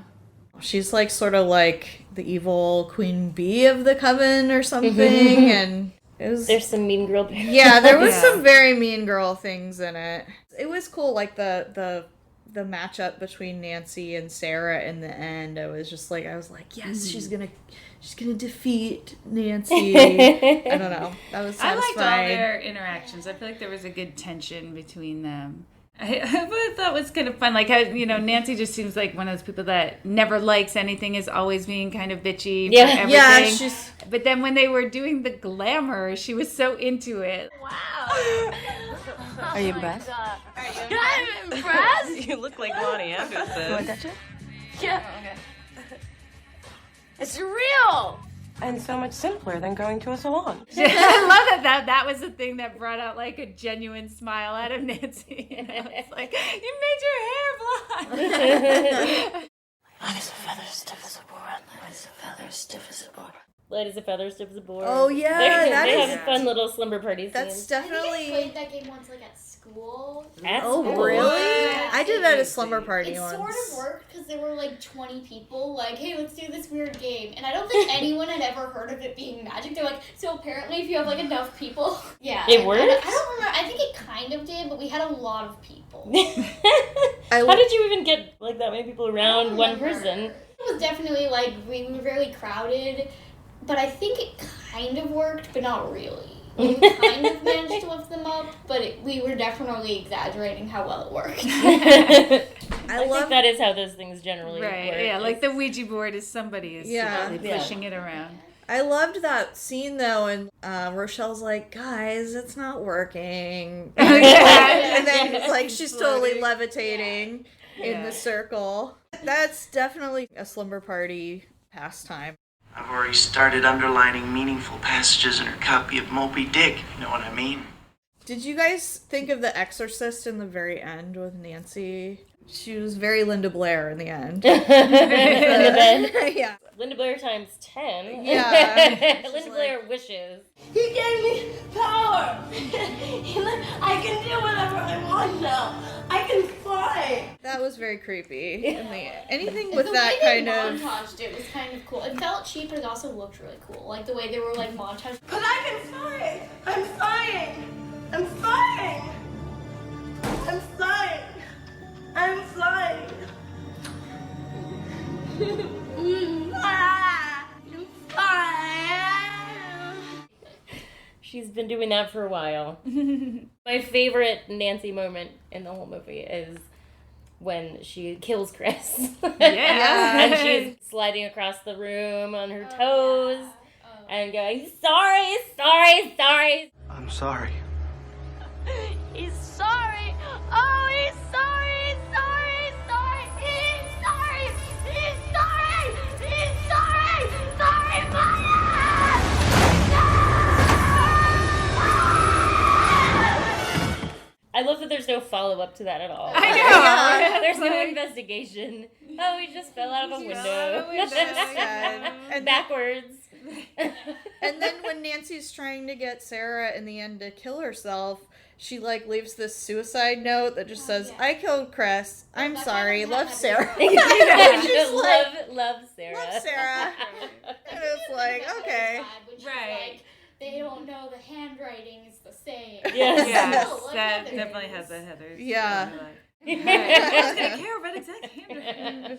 She's like sort of like the evil queen bee of the coven or something, and it was. There's some mean girl. Yeah, there was some very mean girl things in it. It was cool, like the matchup between Nancy and Sarah in the end. I was like, yes, she's gonna defeat Nancy. I don't know. That was I satisfying. liked all their interactions. I feel like there was a good tension between them. I thought was kind of fun. Like, how, Nancy just seems like one of those people that never likes anything, is always being kind of bitchy for everything. Yeah, she's... But then when they were doing the glamour, she was so into it. Wow. Are you impressed? I'm impressed! You look like Lonnie Anderson. You want that too? Yeah. It's real! And so much simpler than going to a salon. I love that was the thing that brought out like a genuine smile out of Nancy. It's like, you made your hair blonde. Light as a Feather, Stiff as a Board. Oh, yeah, they have fun little slumber party That's scenes. definitely... I think I played that game once, like, at school. Really? Yeah. I did that at a slumber party It once. sort of worked because there were like 20 people like, hey, let's do this weird game. And I don't think anyone had ever heard of it being magic. They're like, so apparently if you have like enough people. Yeah. It worked? I don't remember. I think it kind of did, but we had a lot of people. How did you even get like that many people around one person? It was definitely like, we were really crowded, but I think it kind of worked, but not really. We kind of managed to lift them up, but we were definitely exaggerating how well it worked. I think that is how those things generally work. Yeah, like the Ouija board is somebody is secretly pushing it around. I loved that scene though, and Rochelle's like, "Guys, it's not working," and then like she's totally levitating in the circle. That's definitely a slumber party pastime. I've already started underlining meaningful passages in her copy of Moby Dick, if you know what I mean. Did you guys think of The Exorcist in the very end with Nancy? She was very Linda Blair in the end. Yeah. Linda Blair times 10. Yeah. Linda Blair wishes. He gave me power. I can do whatever I want now. I can fly. That was very creepy. Anything with the that way kind they of... montaged it was kind of cool. It felt cheap, but it also looked really cool. Like the way they were like montaged. But I can fly. I'm flying. I'm flying. I'm flying. I'm flying. I'm flying. She's been doing that for a while. My favorite Nancy moment in the whole movie is when she kills Chris. And she's sliding across the room on her toes and going, sorry, sorry, sorry. I'm sorry. He's sorry. Oh, he's sorry. He's sorry. He's sorry. He's sorry. He's sorry. He's sorry. Sorry, Maya. I love that there's no follow-up to that at all. I know. There's no investigation. Oh, he just fell out of a window. And backwards. And then when Nancy's trying to get Sarah in the end to kill herself, she like leaves this suicide note that just says, "I killed Chris. I'm sorry. Love Sarah." Love Sarah. Love Sarah. And it's like, okay. Right. They don't know the handwriting is the same. Yes, Oh, like that Heather. definitely has a Heather. Yeah. Who's gonna care about exact handwriting?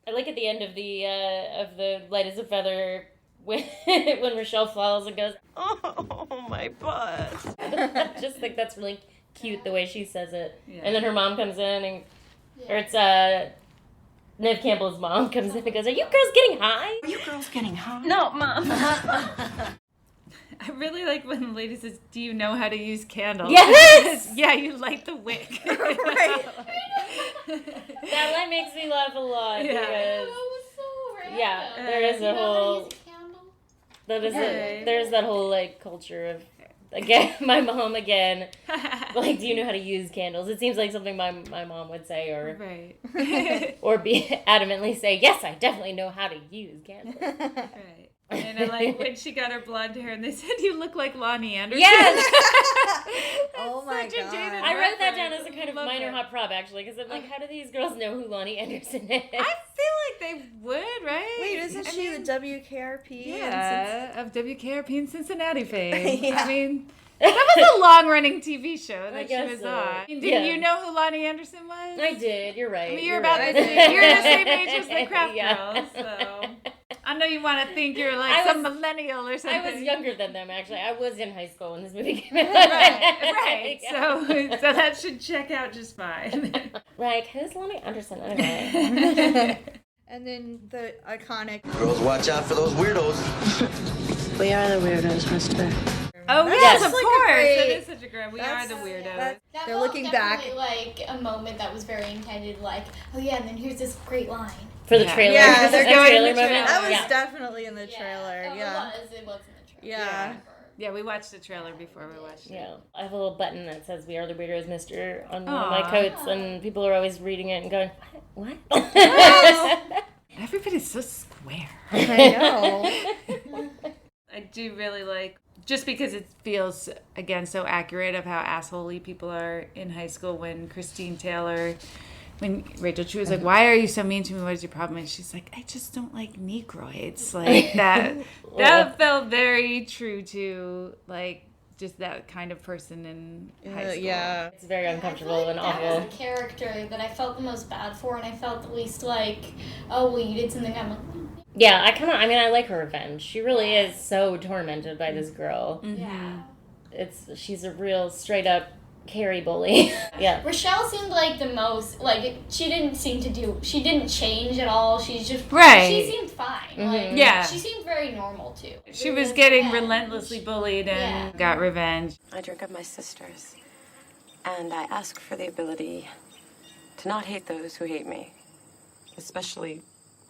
I like at the end of the Light as a Feather when Rochelle falls and goes, "Oh, my butt." Just think that's really cute the way she says it. Yeah. And then her mom comes in and or it's Neve Campbell's mom comes in and goes, "Are you girls getting high? Are you girls getting high?" No, Mom. I really like when the lady says, "Do you know how to use candles?" Yes! Yeah, you light the wick. Right. That line makes me laugh a lot Yeah. because That was so random. yeah, there is You a know how to whole use a candle? there's that whole like culture of again my mom again like, do you know how to use candles? It seems like something my mom would say or Right. or be adamantly say, yes, I definitely know how to use candles. Right. And I like when she got her blonde hair and they said you look like Lonnie Anderson. Yes! Oh my such a god. dated I wrote that down reference. as a kind of Love minor it. hot prop actually because I'm like, how do these girls know who Lonnie Anderson is? I feel like they would, right? Wait, isn't she the WKRP? Yeah, of WKRP in Cincinnati fame. Yeah. I mean, that was a long-running TV show that she guess was so. on. Didn't Yeah. you know who Lonnie Anderson was? I did, you're right. I mean, you're you're about right. you're the same age as the Craft Yeah. Girls, so I know you want to think you're like I some was- millennial or something. I was younger than them, actually. I was in high school when this movie came out. Right. Yeah. So that should check out just fine. Like, who's Lonnie Anderson anyway? And then the iconic... Girls, watch out for those weirdos. We are the weirdos, mister. Oh That's yes, just of like a course. great- That is such a great. We are that's- the weirdos. That They're felt looking back. definitely like a moment that was very intended, like, oh yeah, and then here's this great line. For the Yeah. trailer. Yeah, they're The going in trailer the moment. trailer. That was Yeah. definitely in the trailer, Oh, yeah. It was in the trailer. Yeah. Yeah, we watched the trailer before we watched it. Yeah, I have a little button that says "We are the weirdos, Mister" on one of Aw. my coats, and people are always reading it and going, "What?" I Everybody's so square. I know. I do really like, just because it feels, again, so accurate of how assholey people are in high school when Christine Taylor, when Rachel Chu was like, why are you so mean to me? What is your problem? And she's like, I just don't like Negroids. Like that felt very true to like just that kind of person in high school. Yeah. It's very uncomfortable and awful. That was the character that I felt the most bad for, and I felt the least like, oh, well, you did something. I'm like, Yeah, I like her revenge. She really is so tormented by this girl. yeah. She's a real straight up Carrie bully. Yeah. Rochelle seemed like the most, like, she didn't change at all. She's just, Right. she seemed fine. Like, Yeah. She seemed very normal, too. She was getting relentlessly bullied and got revenge. I drink of my sisters, and I ask for the ability to not hate those who hate me, especially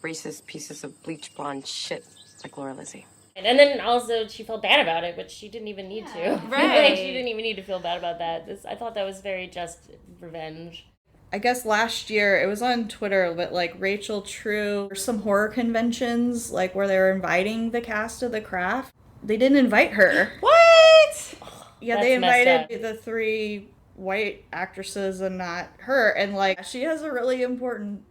racist pieces of bleach blonde shit like Laura Lizzie. And then also she felt bad about it, but she didn't even need to. Right. Like, she didn't even need to feel bad about that. I thought that was very just revenge. I guess last year, it was on Twitter, but like Rachel True, some horror conventions, like where they were inviting the cast of The Craft. They didn't invite her. What? Yeah, That's they messed invited the 3 white actresses and not her. And like, she has a really important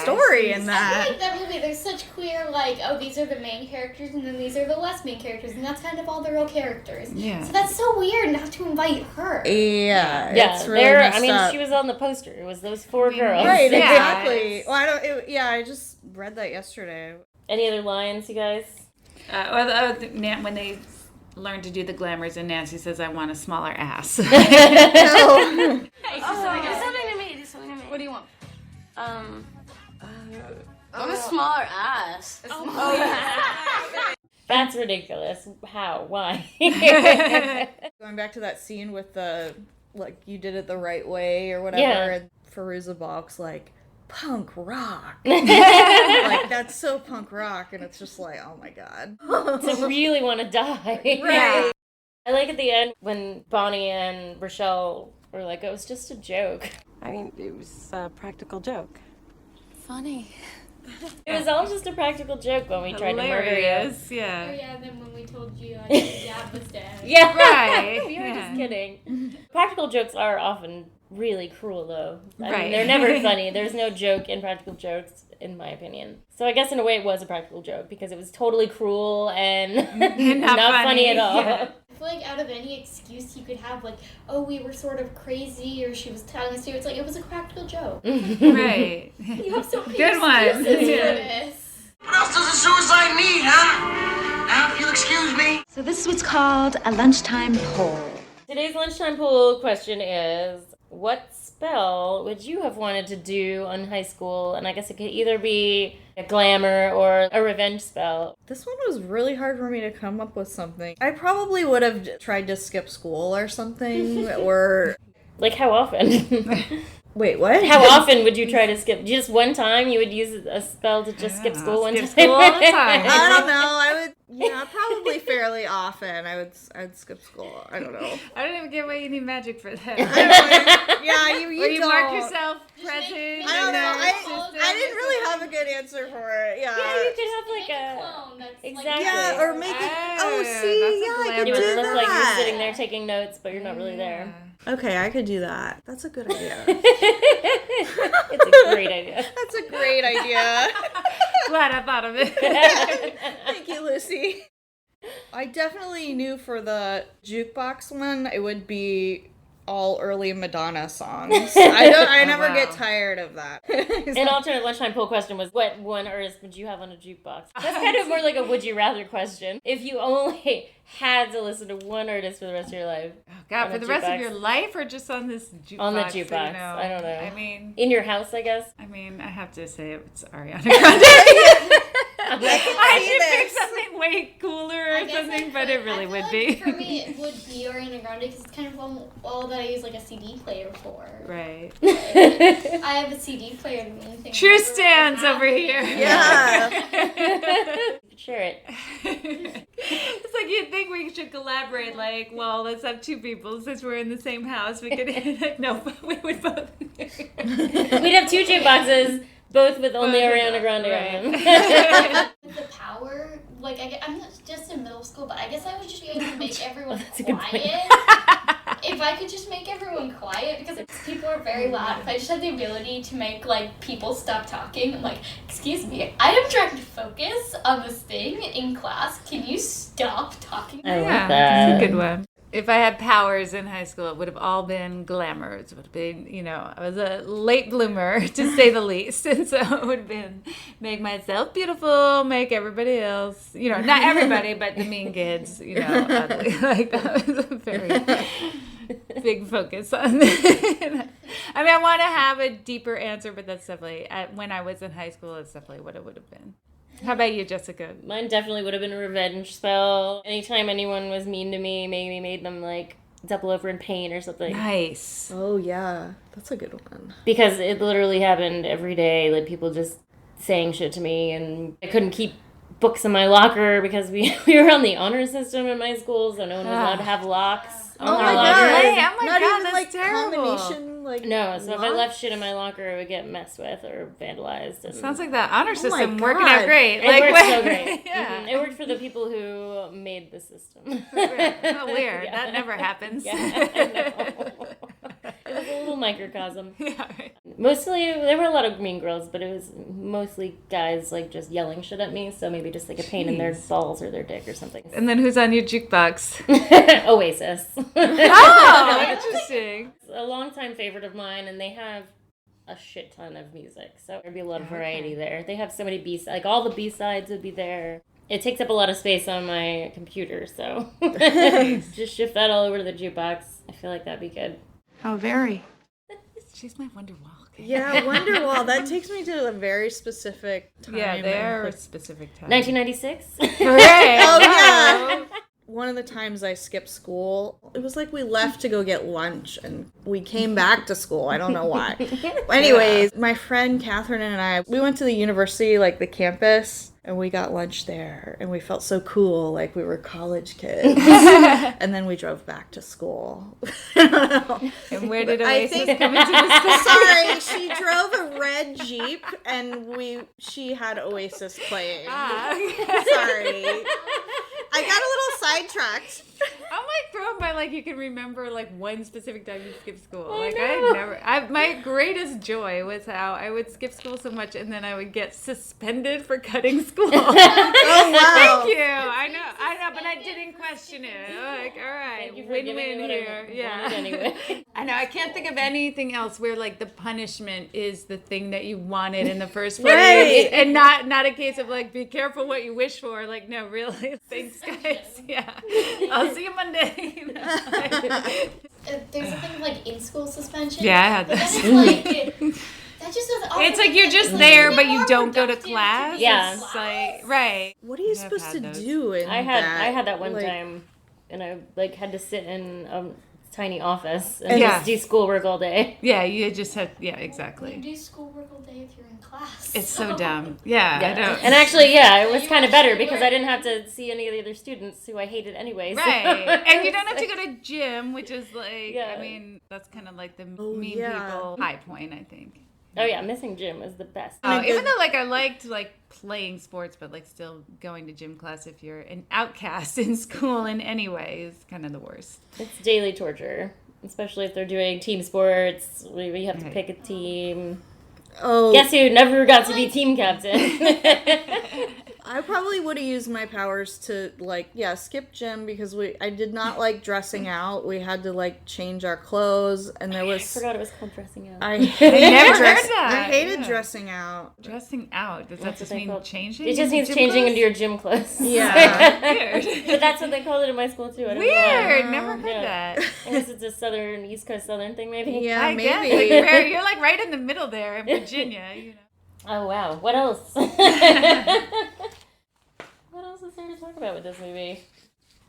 story in I that. feel like that movie, there's such clear, like, oh, these are the main characters, and then these are the less main characters, and that's kind of all the real characters. Yeah. So that's so weird not to invite her. Yeah, it's really there. messed I mean, up. she was on the poster. It was those 4 girls. Right, Yeah. exactly. Well, I just read that yesterday. Any other lines, you guys? When they learn to do the glamours and Nancy says, I want a smaller ass. Hey, do something to me. Do something to me. What do you want? I'm a smaller ass. That's ridiculous. How? Why? Going back to that scene with the, like, you did it the right way or whatever, Yeah. and Fairuza Balk's like, punk rock. Like, that's so punk rock, and it's just like, oh my god. To really want to die. Right. I like at the end when Bonnie and Rochelle were like, it was just a joke. I mean, it was a practical joke. Funny. It was all just a practical joke when we tried to murder you. Hilarious, Oh, yeah. yeah, and then when we told you your dad was dead. Yeah, Right, We were yeah. just kidding. Practical jokes are often really cruel, though. I mean, Right. they're never funny. There's no joke in practical jokes, in my opinion. So I guess in a way it was a practical joke because it was totally cruel and not funny at all. Yeah. I feel like out of any excuse you could have, like, oh, we were sort of crazy, or she was telling us to, it's like, it was a practical joke. Right. You have so many Good one. excuses for Yeah. this. What else does a suicide need, huh? Now, if you'll excuse me. So this is what's called a lunchtime poll. Today's lunchtime pool question is, what spell would you have wanted to do in high school? And I guess it could either be a glamour or a revenge spell. This one was really hard for me to come up with something. I probably would have tried to skip school or something, or... Like, how often? Wait, what? How often would you try to skip? Just one time you would use a spell to just skip school one time? Skip school all the time. I don't know. I would, probably fairly often. I'd skip school. I don't know. I don't even get why you need magic for that. Yeah, you Or you don't. mark yourself present. I don't know. I didn't really have a good answer for it. Yeah. Yeah, you could have like a... Clone that's Exactly. Yeah, or make it. Oh, see, that's a yeah, I could You do would look like you're that. sitting there taking notes, but you're not really there. Okay, I could do that. That's a good idea. It's a great idea. That's a great idea. Glad I thought of it. Thank you, Lucy. I definitely knew for the jukebox one, it would be all early Madonna songs. I never get tired of that. An alternate lunchtime poll question was, what one artist would you have on a jukebox? That's kind of more like a would you rather question. If you only had to listen to one artist for the rest of your life. Oh, God, on for a the rest of jukebox. your life or just on this jukebox? On the so you jukebox. know? I don't know. I mean, in your house, I guess. I have to say it's Ariana Grande. I should pick something way cooler or something, but it really would be. For me, it would be Ariana Grande because it's kind of all that I use like a CD player for. Right. I have a CD player. The main thing. True stands over here. Yeah. Share it. It's like you'd think we should collaborate. Like, well, let's have 2 people since we're in the same house. We could. No, we would both. We'd have 2 jukeboxes. Both with only Ariana Grande on them. With the power, like, I'm not just in middle school, but I guess I would just be able to make everyone a good point. quiet. If I could just make everyone quiet, because people are very loud, if I just had the ability to make, like, people stop talking, I'm like, excuse me, I am trying to focus on this thing in class. Can you stop talking? I love Yeah, that. that's a good one. If I had powers in high school, it would have all been glamours. It would have been, you know, I was a late bloomer, to say the least. And so it would have been make myself beautiful, make everybody else, you know, not everybody, but the mean kids, you know, ugly. Like, that was a very big focus on that. I mean, I want to have a deeper answer, but that's definitely, when I was in high school, that's definitely what it would have been. How about you, Jessica? Mine definitely would have been a revenge spell. Anytime anyone was mean to me, maybe made them, like, double over in pain or something. Nice. Oh, yeah. That's a good one. Because it literally happened every day, like, people just saying shit to me, and I couldn't keep books in my locker because we were on the honor system in my school, so no one was allowed to have locks on Oh our my locker. god! Oh my Not God, even that's like terrible. combination, like No, so if I lock? left shit in my locker, it would get messed with or vandalized. And Sounds like that honor system my working out God. great. it Like, worked so great. Yeah. Mhm. It worked for the people who made the system. Oh, weird. Yeah. That never happens. Yeah, I know. It was a little microcosm. Yeah, right. Mostly, there were a lot of mean girls, but it was mostly guys, like, just yelling shit at me, so maybe just, like, a pain in their balls or their dick or something. And then who's on your jukebox? Oasis. Oh, interesting. A longtime favorite of mine, and they have a shit ton of music, so there'd be a lot of variety there. They have so many B-sides, like, all the B-sides would be there. It takes up a lot of space on my computer, so just shift that all over to the jukebox. I feel like that'd be good. How very. She's my Wonderwall. Yeah, Wonderwall. That takes me to a very specific time. Yeah, there are and, specific times. 1996? Hooray! Oh, yeah. One of the times I skipped school, it was like we left to go get lunch and we came back to school. I don't know why. Anyways, my friend Catherine and I, we went to the university, like the campus, and we got lunch there. And we felt so cool, like we were college kids. And then we drove back to school. I don't know. And where did I Oasis think, come into the sorry, she drove a red Jeep and she had Oasis playing. Sorry. I got a little sidetracked. I'm like thrown by like you can remember like one specific time you skipped school. I Like know. my greatest joy was how I would skip school so much and then I would get suspended for cutting school. Oh, wow. Thank you. I know, but I didn't question it. Like, all right, Thank you for giving me win-win what I here. wanted Yeah. anyway. I know. I can't think of anything else where like the punishment is the thing that you wanted in the first place, Right. and not a case of like be careful what you wish for. Like, no, really. Thanks, guys. Yeah, I'll see you Monday. There's a thing of, like, in-school suspension. Yeah, I had but this. then it's like, that just doesn't. It's like you're just there, but you don't go to class. Yeah. It's like, right. What are you I've supposed to had those. do in I had that one Like, time, and I like had to sit in a tiny office and Yeah. just do schoolwork all day. Yeah, you just have. Yeah, You exactly. do schoolwork all day if you're in class. It's so dumb. Yeah, I know. And actually, yeah, it was kind of better because I didn't have to see any of the other students who I hated anyway. So. Right. And you don't have to go to gym, which is like, Yeah. I mean, that's kind of like the Oh, mean yeah. people high point, I think. Oh yeah, missing gym was the best. Even though like I liked like playing sports, but like still going to gym class if you're an outcast in school in any way is kind of the worst. It's daily torture, especially if they're doing team sports. We have to Right. pick a team. Oh, Guess who never got to be team captain? I probably would have used my powers to skip gym because I did not like dressing out. We had to like change our clothes, and there I was forgot it was called dressing out. I hated never dress- heard that. I hated Yeah. dressing out. Dressing out. Does that That's just what they mean call- changing? It just means Gym changing clothes? into your gym clothes. Yeah. Weird. But that's what they called it in my school too. I don't know Weird. why. Never heard Yeah. that. I guess it's a East Coast Southern thing, maybe. Yeah, I guess. maybe. Like, you're like right in the middle there in Virginia, you know. Oh wow. What else? What else is there to talk about with this movie?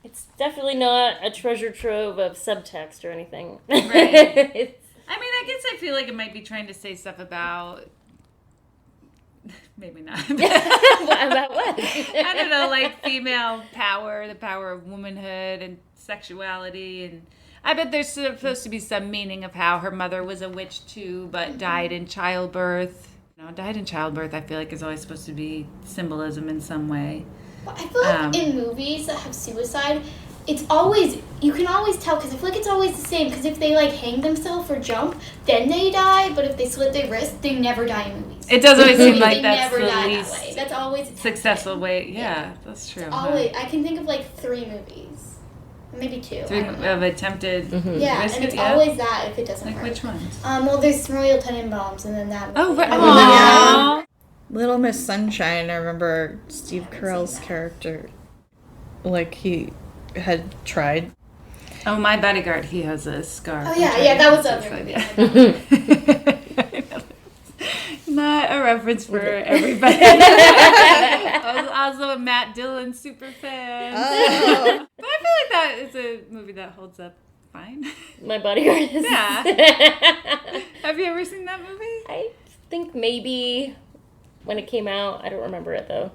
It's definitely not a treasure trove of subtext or anything. Right. I mean, I guess I feel like it might be trying to say stuff about. Maybe not. About what? I don't know, like female power, the power of womanhood and sexuality, and I bet there's supposed to be some meaning of how her mother was a witch too, but died in childbirth. Died in childbirth, I feel like, is always supposed to be symbolism in some way. But I feel like in movies that have suicide, it's always, you can always tell, because I feel like it's always the same, because if they, like, hang themselves or jump, then they die, but if they slit their wrist, they never die in movies. It does always seem like they that's never the die least that way. That's always successful way. Yeah, that's true. Always. I can think of, like, 3 movies. Maybe 2. Three of attempted Yeah, risk, and it's always that if it doesn't like work. which ones? Well, there's Royal Tenenbaums, and then that movie. Oh, right. Yeah. Little Miss Sunshine, I remember Steve Carell's character, like, he had tried. Oh, My Bodyguard, he has a scar. Oh, yeah, that was the other movie. Not a reference for everybody. I was also a Matt Dillon super fan. Oh. But I feel like that is a movie that holds up fine. My Bodyguard is. Yeah. Have you ever seen that movie? I think maybe when it came out. I don't remember it, though.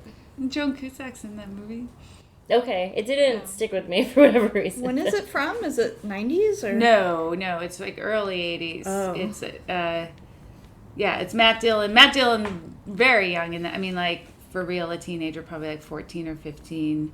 Joan Cusack's in that movie. Okay, it didn't stick with me for whatever reason. When is it from? Is it 90s or? No, it's like early 80s. Oh. It's it's Matt Dillon. Matt Dillon, very young in that. I mean, like, for real, a teenager, probably like 14 or 15.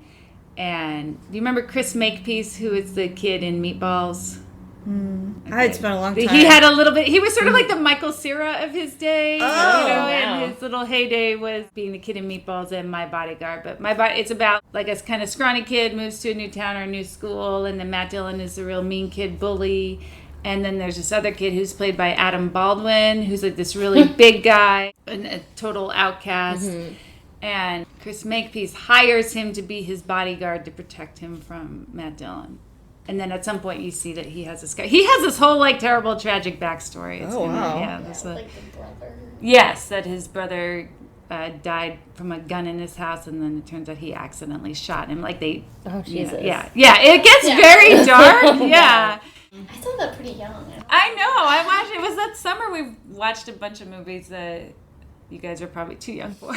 And do you remember Chris Makepeace, who is the kid in Meatballs? Okay. It's been a long time. He had a little bit. He was sort of like the Michael Cera of his day. Wow. And his little heyday was being the kid in Meatballs and My Bodyguard. But it's about like a kind of scrawny kid moves to a new town or a new school, and then Matt Dillon is the real mean kid bully. And then there's this other kid who's played by Adam Baldwin, who's like this really big guy, and a total outcast. Mm-hmm. And Chris Makepeace hires him to be his bodyguard to protect him from Matt Dillon. And then at some point you see that he has this guy. He has this whole like terrible tragic backstory. It's wow. Like the brother. Yes, that his brother died from a gun in his house, and then it turns out he accidentally shot him. Like they. Oh Jesus. Yeah. It gets very dark. Yeah. I saw that pretty young. I know. I watched it. Was that summer we watched a bunch of movies that you guys are probably too young for.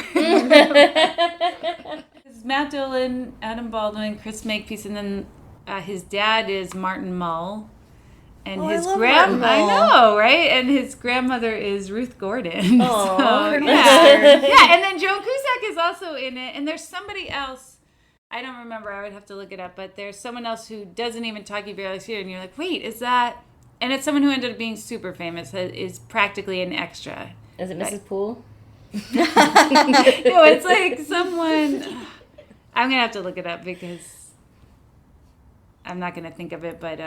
It's Matt Dillon, Adam Baldwin, Chris Makepeace, and then his dad is Martin Mull. And his I know, right? And his grandmother is Ruth Gordon. Oh, so, yeah, and then Joan Cusack is also in it. And there's somebody else. I don't remember. I would have to look it up. But there's someone else who doesn't even talk, you barely see it. And you're like, wait, is that... And it's someone who ended up being super famous, is practically an extra. Is it Mrs. Poole? No, it's like someone... I'm going to have to look it up because I'm not going to think of it. But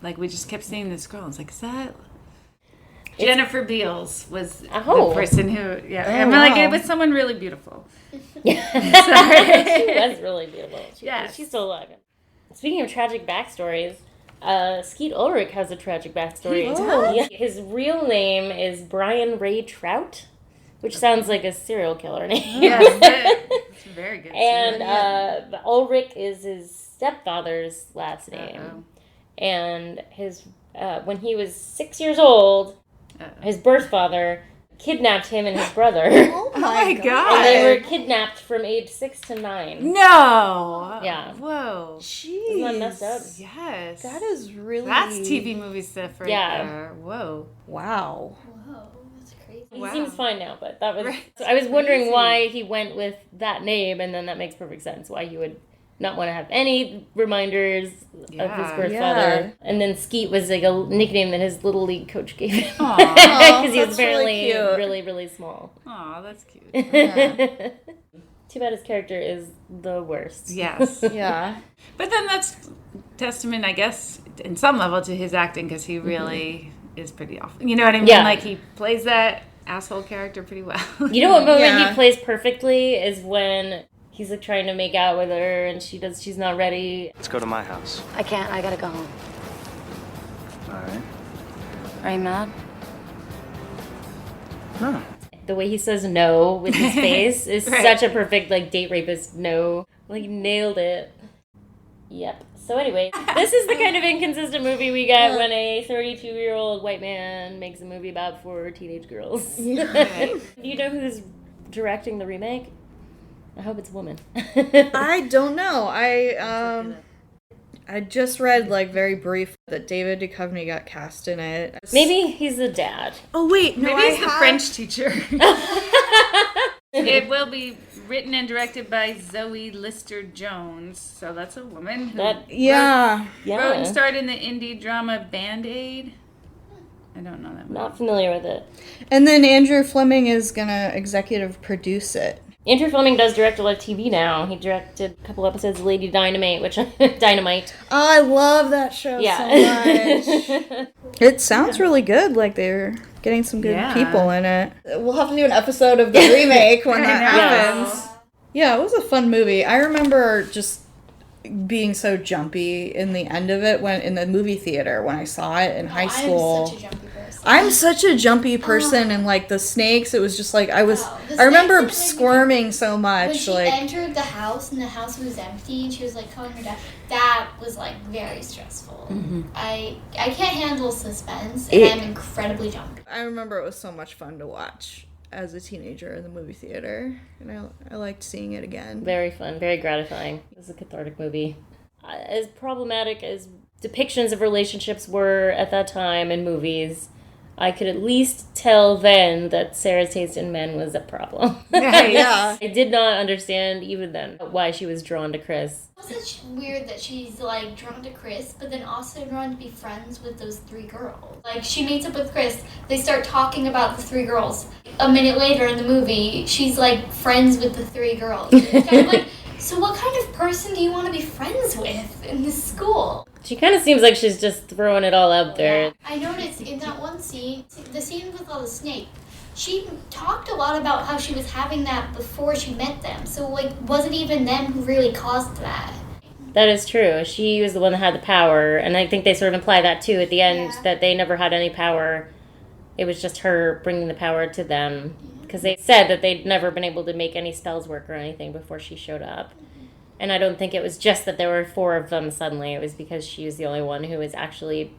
like we just kept seeing this girl. I was like, is that... Jennifer Beals was the person who... Yeah, I mean, like, it was someone really beautiful. She was really beautiful. She's still alive. Speaking of tragic backstories, Skeet Ulrich has a tragic backstory. He does? Yeah. His real name is Brian Ray Trout, which sounds like a serial killer name. Yes, it's very good. And Ulrich is his stepfather's last name. Uh-oh. And his when he was 6 years old, his birth father kidnapped him and his brother. Oh my God. And they were kidnapped from age 6 to 9. No. Yeah. Whoa. Jeez. Isn't that messed up? Yes. That is really... That's TV movie stuff right there. Whoa. Wow. Whoa, that's crazy. He seems fine now, but that was... Right. So I was wondering why he went with that name, and then that makes perfect sense, why he would not want to have any reminders of his birth father. And then Skeet was like a nickname that his Little League coach gave him. Because he was apparently really, really small. Aw, that's cute. Yeah. Too bad his character is the worst. Yes. Yeah. But then that's testament, I guess, in some level to his acting, because he really is pretty awful. You know what I mean? Yeah. Like, he plays that asshole character pretty well. You know what moment he plays perfectly is when he's like trying to make out with her and she's not ready. Let's go to my house. I can't. I gotta go home. All right. Are you mad? No. The way he says no with his face is such a perfect like date rapist no. Like nailed it. Yep. So anyway, this is the kind of inconsistent movie we get when a 32-year-old white man makes a movie about 4 teenage girls. Do you know who's directing the remake? I hope it's a woman. I don't know. I I just read, like, very brief that David Duchovny got cast in it. Maybe he's the dad. Oh, wait. No, Maybe he's the French teacher. It will be written and directed by Zoe Lister-Jones. So that's a woman who wrote and starred in the indie drama Band-Aid. I don't know that movie. Not familiar with it. And then Andrew Fleming is going to executive produce it. Andrew Fleming does direct a lot of TV now. He directed a couple episodes of Lady Dynamite, Dynamite. Oh, I love that show so much. It sounds really good. Like they're getting some good people in it. We'll have to do an episode of the remake when that happens. Yeah, it was a fun movie. I remember just being so jumpy in the end of it when in the movie theater when I saw it in high school. I'm such a jumpy person, and like the snakes, it was just like I remember squirming so much. When she entered the house and the house was empty, and she was like calling her dad. That was like very stressful. Mm-hmm. I can't handle suspense, and I'm incredibly jumpy. I remember it was so much fun to watch as a teenager in the movie theater, and I liked seeing it again. Very fun, very gratifying. It was a cathartic movie. As problematic as depictions of relationships were at that time in movies, I could at least tell then that Sarah's taste in men was a problem. Yeah. I did not understand even then why she was drawn to Chris. It's weird that she's like drawn to Chris, but then also drawn to be friends with those 3 girls. Like she meets up with Chris, they start talking about the 3 girls. A minute later in the movie, she's like friends with the 3 girls. It's kind of like, so what kind of person do you want to be friends with in this school? She kind of seems like she's just throwing it all out there. Yeah. I noticed in that one scene, the scene with all the snake, she talked a lot about how she was having that before she met them. So, like, was it even them who really caused that? That is true. She was the one that had the power, and I think they sort of imply that, too, at the end, that they never had any power. It was just her bringing the power to them. Because they said that they'd never been able to make any spells work or anything before she showed up. And I don't think it was just that there were 4 of them suddenly. It was because she was the only one who was actually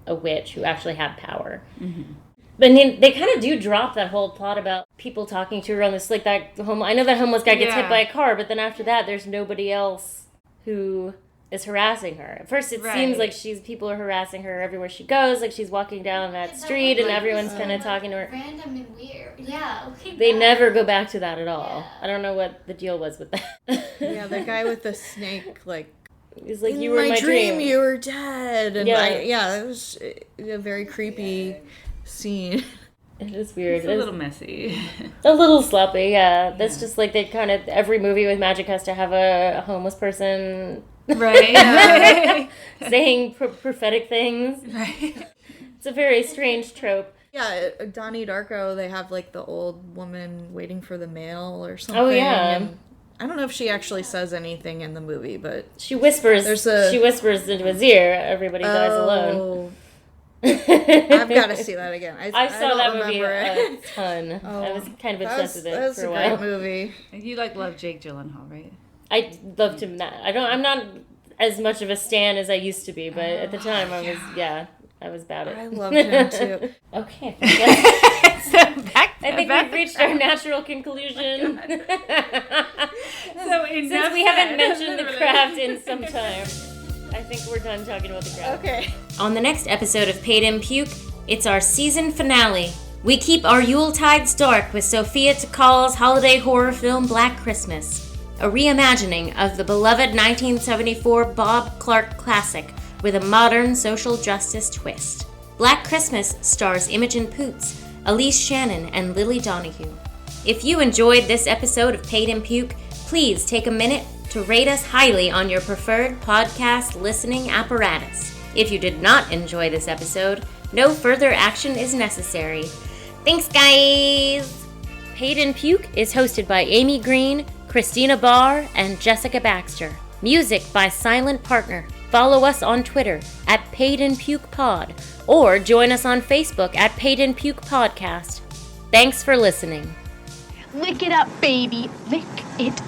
a witch, who actually had power. Mm-hmm. But they kind of do drop that whole plot about people talking to her on this, like that I know that homeless guy gets hit by a car, but then after that, there's nobody else who is harassing her. At first, it seems like people are harassing her everywhere she goes, like she's walking down that street and everyone's kind of talking to her. Random and weird. Yeah. Okay, they never go back to that at all. Yeah. I don't know what the deal was with that. Yeah, the guy with the snake, like, he's like, you were in my dream. You were dead. And it was a very creepy scene. It is weird. It's a little messy. A little sloppy, yeah. That's just like they kind of, every movie with magic has to have a homeless person saying prophetic things. Right. It's a very strange trope. Yeah, Donnie Darko, they have like the old woman waiting for the mail or something. Oh, yeah. And I don't know if she actually says anything in the movie, but she whispers. She whispers into his ear. Everybody dies alone. I've got to see that again. I saw that movie a ton. I was kind of obsessed with it for a while. That's a great movie. You love Jake Gyllenhaal, right? I loved him. I'm not as much of a stan as I used to be, but at the time I was about it. I loved him too. Okay, I think we've reached our natural conclusion. Since we haven't mentioned the craft in some time, I think we're done talking about the craft. Okay. On the next episode of Paid in Puke, it's our season finale. We keep our Yuletides dark with Sophia Takal's holiday horror film Black Christmas, a reimagining of the beloved 1974 Bob Clark classic with a modern social justice twist. Black Christmas stars Imogen Poots, Elise Shannon, and Lily Donahue. If you enjoyed this episode of Paid in Puke, please take a minute to rate us highly on your preferred podcast listening apparatus. If you did not enjoy this episode, no further action is necessary. Thanks, guys! Paid in Puke is hosted by Amy Green, Christina Barr, and Jessica Baxter. Music by Silent Partner. Follow us on Twitter at Paid in Puke Pod, or join us on Facebook at Paid in Puke Podcast. Thanks for listening. Lick it up, baby. Lick it